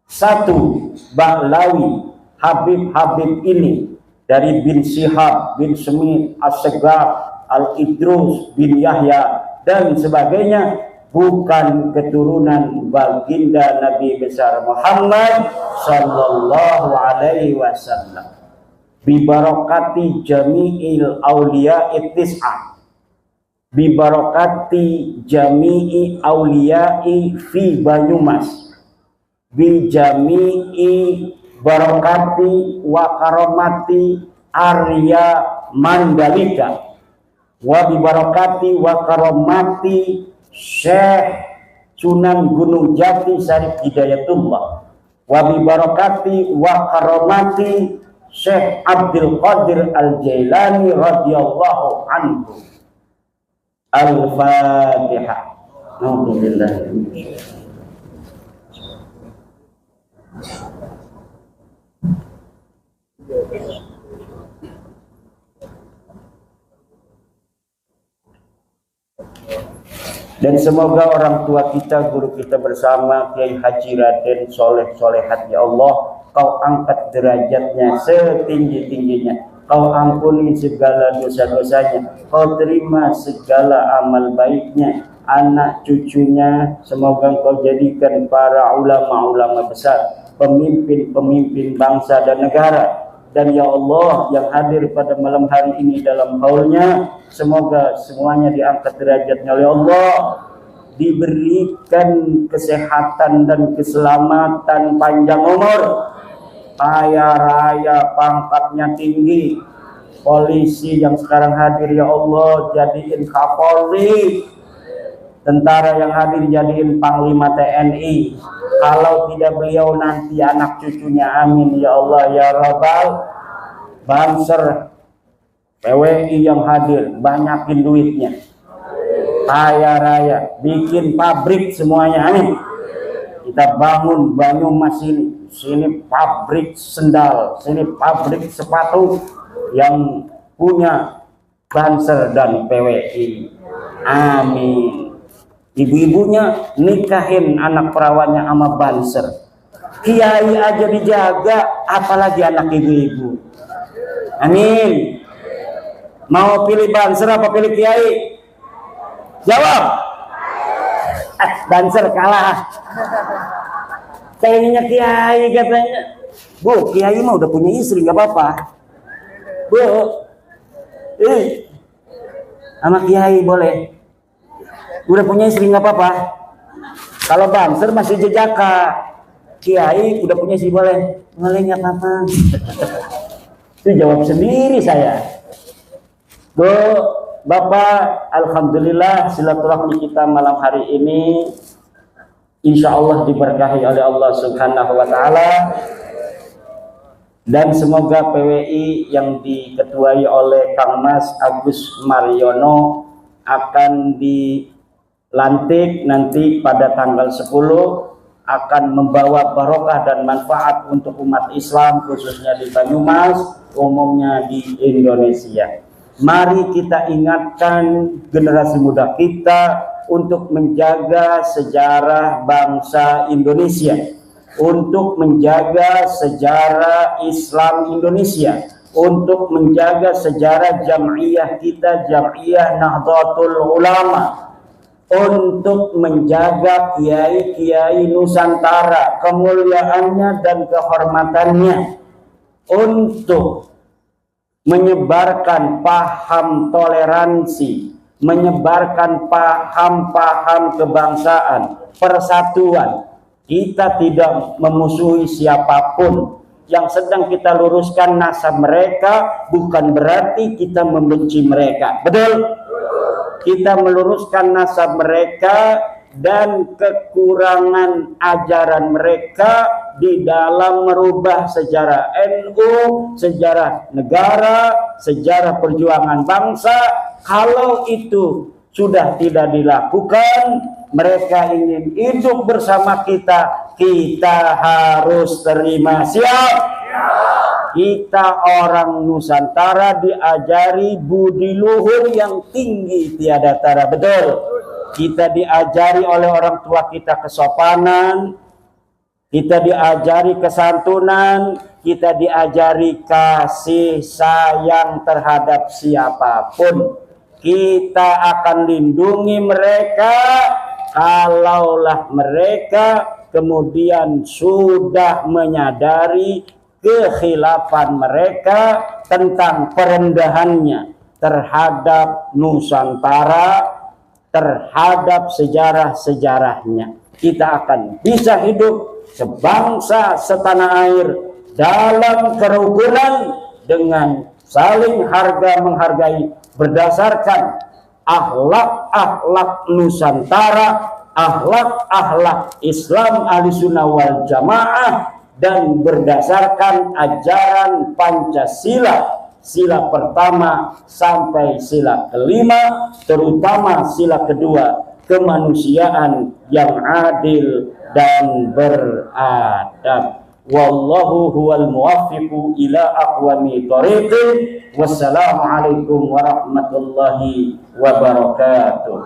satu, Bahlawi, Habib ini dari bin Syihab, bin Semit, As-Segaf, Al-Idrus, bin Yahya, dan sebagainya, bukan keturunan baginda Nabi besar Muhammad Sallallahu Alaihi Wasallam. Bibarakati jami'il awliya ittis'ah, bibarakati jami'i awliya'i fi Banyumas, bijami'i barakati wa karamati Arya Mandalika, wa bibarakati wa karamati Syekh Sunan Gunung Jati Syarif Hidayatullah, wa bibarakati wa karamati Syekh Abdul Qadir Al-Jailani radhiyallahu anhu. Al-Fatihah. Alhamdulillah. Dan semoga orang tua kita, guru kita bersama, Kiai Haji Raden Soleh Solehat, ya Allah, Kau angkat derajatnya setinggi-tingginya. Kau ampuni segala dosa-dosanya, Kau terima segala amal baiknya, anak cucunya semoga Kau jadikan para ulama-ulama besar, pemimpin-pemimpin bangsa dan negara. Dan ya Allah, yang hadir pada malam hari ini dalam haulnya, semoga semuanya diangkat derajatnya oleh Allah, diberikan kesehatan dan keselamatan, panjang umur, kaya raya, pangkatnya tinggi. Polisi yang sekarang hadir ya Allah jadiin Kapolri, tentara yang hadir jadiin Panglima TNI. Kalau tidak beliau nanti anak cucunya, amin ya Allah ya Rabbal. Banser PWI yang hadir banyakin duitnya, kaya raya, bikin pabrik semuanya, amin. Kita bangun Banyumas ini, sini pabrik sendal, sini pabrik sepatu yang punya Banser dan PWI, amin. Ibu-ibunya nikahin anak perawannya sama Banser, kiai aja dijaga, apalagi anak ibu-ibu, amin. Mau pilih Banser apa pilih kiai? Jawab. Banser kalah. Kayaknya kiai katanya. Bu, kiai mah udah punya istri, nggak apa-apa. Bu, sama kiai boleh. Udah punya istri nggak apa-apa. Kalau Banser masih jejaka, kiai udah punya istri boleh. Boleh nggak apa-apa. Itu jawab sendiri saya. Bu, Bapak, alhamdulillah silaturahmi kita malam hari ini insya Allah diberkahi oleh Allah Subhanahu wa Ta'ala, dan semoga PWI yang diketuai oleh Kang Mas Agus Mariono akan dilantik nanti pada tanggal 10 akan membawa barokah dan manfaat untuk umat Islam khususnya di Banyumas, umumnya di Indonesia. Mari kita ingatkan generasi muda kita untuk menjaga sejarah bangsa Indonesia, untuk menjaga sejarah Islam Indonesia, untuk menjaga sejarah jam'iyah kita, jam'iyah Nahdlatul Ulama, untuk menjaga kiai-kiai Nusantara, kemuliaannya dan kehormatannya, untuk menyebarkan paham toleransi, menyebarkan paham-paham kebangsaan, persatuan. Kita tidak memusuhi siapapun. Yang sedang kita luruskan nasab mereka bukan berarti kita membenci mereka. Betul? Kita meluruskan nasab mereka dan kekurangan ajaran mereka di dalam merubah sejarah NU, sejarah negara, sejarah perjuangan bangsa. Kalau itu sudah tidak dilakukan, mereka ingin hidup bersama kita, kita harus terima. Siap? Kita orang Nusantara diajari budi luhur yang tinggi tiada tara. Betul? Kita diajari oleh orang tua kita kesopanan, kita diajari kesantunan, kita diajari kasih sayang terhadap siapapun. Kita akan lindungi mereka kalaulah mereka kemudian sudah menyadari kekhilafan mereka tentang perendahannya terhadap Nusantara, terhadap sejarah-sejarahnya. Kita akan bisa hidup sebangsa setanah air dalam kerukunan dengan saling harga menghargai berdasarkan akhlak-akhlak Nusantara, akhlak-akhlak Islam Ahlussunnah wal Jamaah, dan berdasarkan ajaran Pancasila, sila pertama sampai sila kelima, terutama sila kedua, kemanusiaan yang adil dan beradab. Wallahu huwal muwaffiqu ila aqwami thoriqin. Wassalamualaikum warahmatullahi wabarakatuh.